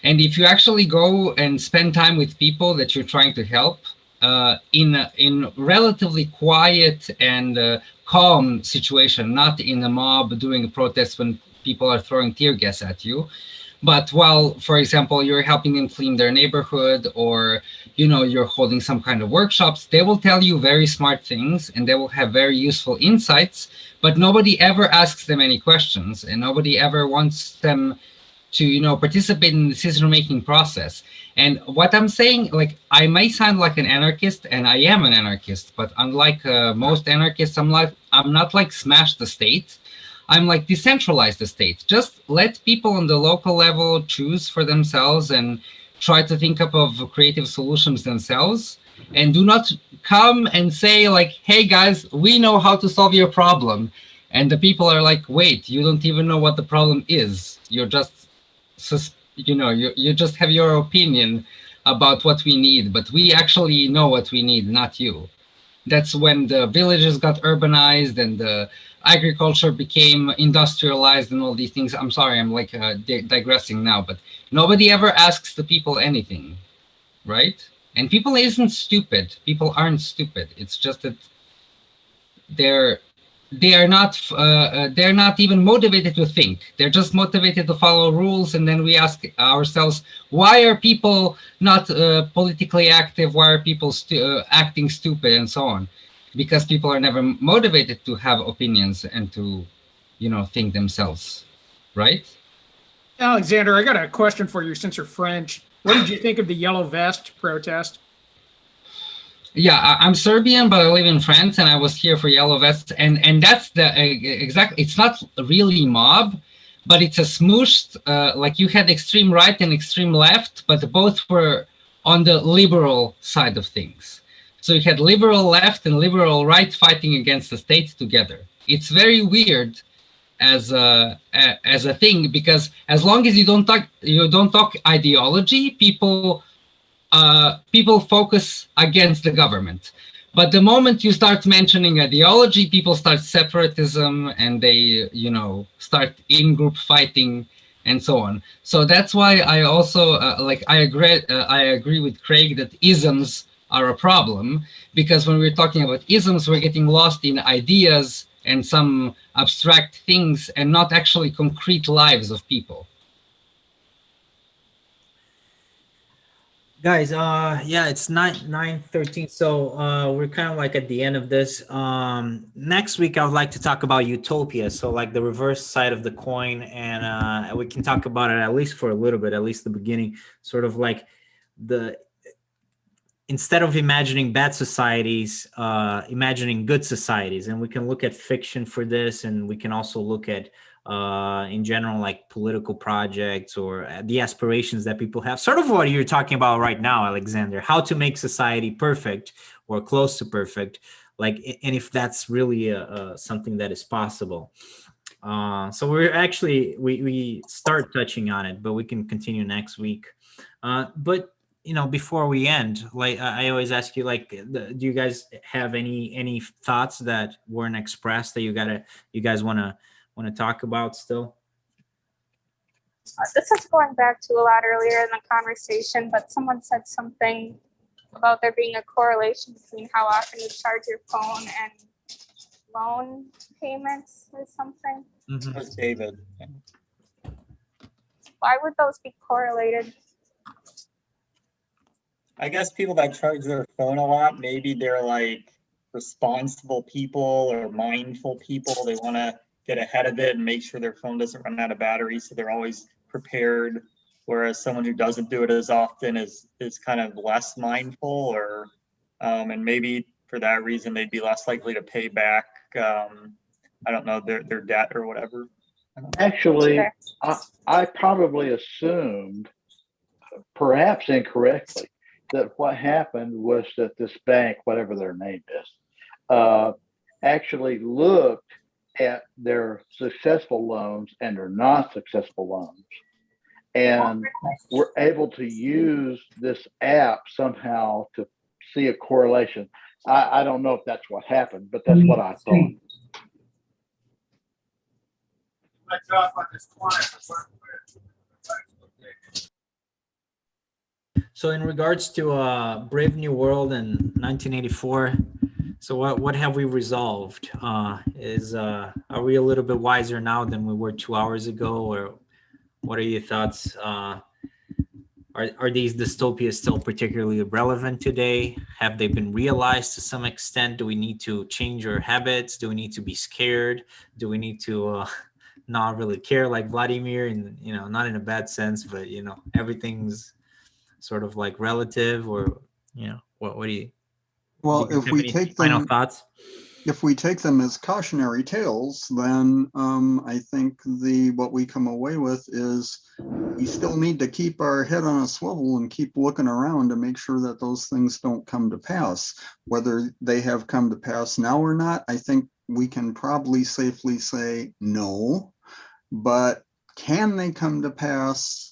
And if you actually go and spend time with people that you're trying to help in relatively quiet and calm situation, not in a mob doing a protest when people are throwing tear gas at you, but while, for example, you're helping them clean their neighborhood, or you're holding some kind of workshops, they will tell you very smart things and they will have very useful insights, but nobody ever asks them any questions, and nobody ever wants them to participate in the decision-making process. And what I'm saying, like, I may sound like an anarchist, and I am an anarchist, but unlike most anarchists, I'm not like smash the state. I'm like decentralize the state. Just let people on the local level choose for themselves and try to think up of creative solutions themselves. And do not come and say like, hey guys, we know how to solve your problem. And the people are like, wait, you don't even know what the problem is. You're just, you just have your opinion about what we need, but we actually know what we need, not you. That's when the villages got urbanized and the agriculture became industrialized and all these things. I'm sorry, I'm like digressing now, but nobody ever asks the people anything, right? And people isn't stupid. People aren't stupid. It's just that they're not even motivated to think. They're just motivated to follow rules. And then we ask ourselves, why are people not politically active? Why are people acting stupid and so on? Because people are never motivated to have opinions and to, think themselves, right? Alexander, I got a question for you since you're French. What did you think of the Yellow Vest protest? Yeah, I'm Serbian, but I live in France, and I was here for Yellow Vests, and that's the exact. It's not really mob, but it's a smooshed. Like you had extreme right and extreme left, but both were on the liberal side of things. So you had liberal left and liberal right fighting against the state together. It's very weird as a thing, because as long as you don't talk ideology, people focus against the government. But the moment you start mentioning ideology, people start separatism and they, start in-group fighting and so on. So that's why I also I agree with Craig that isms are a problem, because when we're talking about isms, we're getting lost in ideas and some abstract things and not actually concrete lives of people. Guys, yeah, it's 9:13, so we're kind of like at the end of this. Next week I would like to talk about utopia, so like the reverse side of the coin, and we can talk about it at least for a little bit, at least the beginning, sort of like instead of imagining bad societies, imagining good societies. And we can look at fiction for this, and we can also look at in general, like political projects or the aspirations that people have, sort of what you're talking about right now, Alexander, how to make society perfect or close to perfect, like, and if that's really something that is possible. So we're actually, we start touching on it, but we can continue next week. But before we end, like I always ask you, like, do you guys have any thoughts that weren't expressed that you guys want to talk about still? This is going back to a lot earlier in the conversation, but someone said something about there being a correlation between how often you charge your phone and loan payments or something. Mhm. That's David. Why would those be correlated? I guess people that charge their phone a lot, maybe they're like responsible people or mindful people. They want to get ahead of it and make sure their phone doesn't run out of battery, so they're always prepared. Whereas someone who doesn't do it as often is kind of less mindful, or and maybe for that reason they'd be less likely to pay back I don't know, their debt or whatever. Actually, I probably assumed, perhaps incorrectly, that what happened was that this bank, whatever their name is, actually looked at their successful loans and their non-successful loans, and were able to use this app somehow to see a correlation. I don't know if that's what happened, but that's what I thought. So in regards to Brave New World in 1984, so what have we resolved? Are we a little bit wiser now than we were 2 hours ago, or what are your thoughts? Are these dystopias still particularly relevant today? Have they been realized to some extent? Do we need to change our habits? Do we need to be scared? Do we need to not really care, like Vladimir, and not in a bad sense, but everything's sort of like relative, or what do you? Well, do you if have we any take final them, thoughts? if we take them as cautionary tales, then I think what we come away with is we still need to keep our head on a swivel and keep looking around to make sure that those things don't come to pass. Whether they have come to pass now or not, I think we can probably safely say no. But can they come to pass?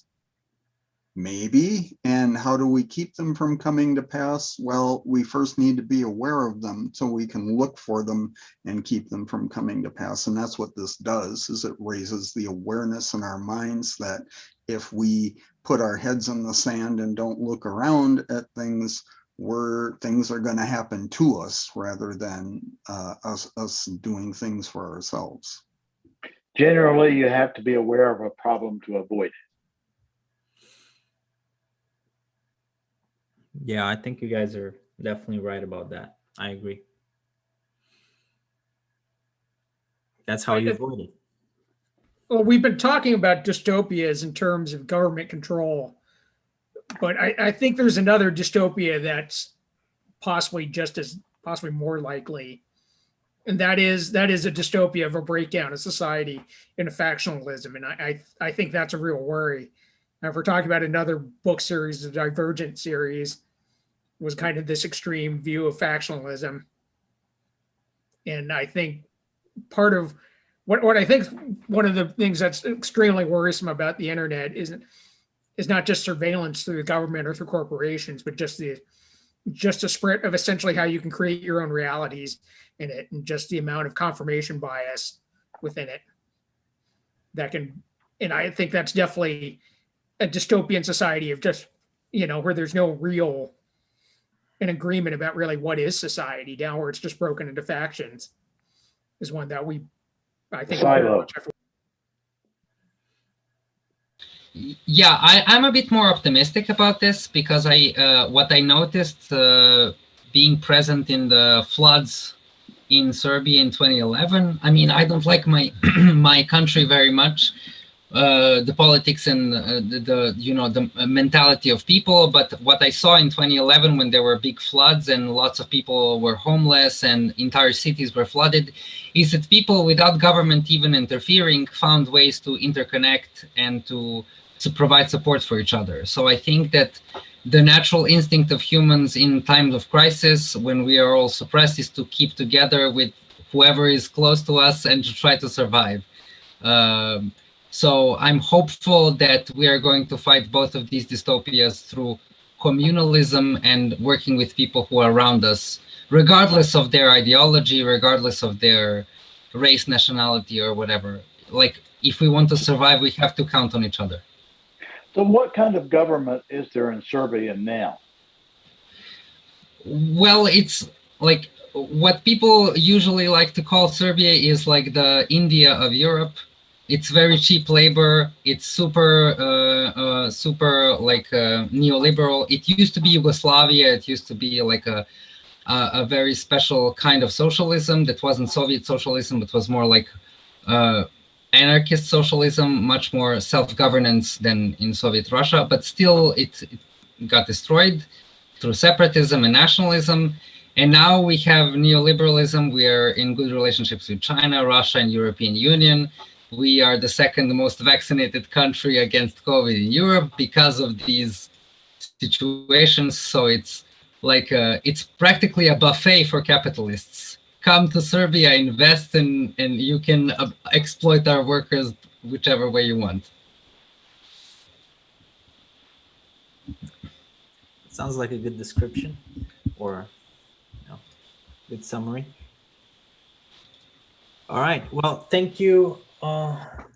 Maybe. And how do we keep them from coming to pass? Well, we first need to be aware of them so we can look for them and keep them from coming to pass. And that's what this does, is it raises the awareness in our minds that if we put our heads in the sand and don't look around at things, things are going to happen to us rather than us doing things for ourselves. Generally, you have to be aware of a problem to avoid it. Yeah, I think you guys are definitely right about that. I agree. That's how you avoid it. Well, we've been talking about dystopias in terms of government control, but I think there's another dystopia that's possibly more likely, and that is a dystopia of a breakdown of society into factionalism, and I think that's a real worry. Now, if we're talking about another book series, the Divergent series was kind of this extreme view of factionalism, and I think part of what I think one of the things that's extremely worrisome about the internet is not just surveillance through the government or through corporations, but just a spread of essentially how you can create your own realities in it, and just the amount of confirmation bias within it that can. And I think that's definitely a dystopian society of just where there's no real an agreement about really what is society now, where it's just broken into factions, is one that I think Silo. Yeah, I'm a bit more optimistic about this because what I noticed being present in the floods in Serbia in 2011. I mean, I don't like my my country very much, the politics and the mentality of people. But what I saw in 2011, when there were big floods and lots of people were homeless and entire cities were flooded, is that people, without government even interfering, found ways to interconnect and to provide support for each other. So I think that the natural instinct of humans in times of crisis, when we are all suppressed, is to keep together with whoever is close to us and to try to survive. So I'm hopeful that we are going to fight both of these dystopias through communalism and working with people who are around us, regardless of their ideology, regardless of their race, nationality, or whatever. Like, if we want to survive, we have to count on each other. So what kind of government is there in Serbia now? Well, it's like what people usually like to call Serbia is like the India of Europe. It's very cheap labor. It's super like neoliberal. It used to be Yugoslavia. It used to be like a very special kind of socialism that wasn't Soviet socialism, but was more like anarchist socialism, much more self-governance than in Soviet Russia. But still, it got destroyed through separatism and nationalism. And now we have neoliberalism. We are in good relationships with China, Russia, and European Union. We are the second most vaccinated country against COVID in Europe because of these situations. So it's like it's practically a buffet for capitalists. Come to Serbia, invest, and you can exploit our workers whichever way you want. Sounds like a good description, or good summary. All right. Well, thank you.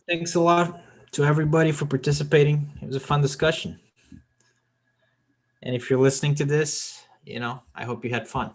Thanks a lot to everybody for participating. It was a fun discussion. And if you're listening to this, I hope you had fun.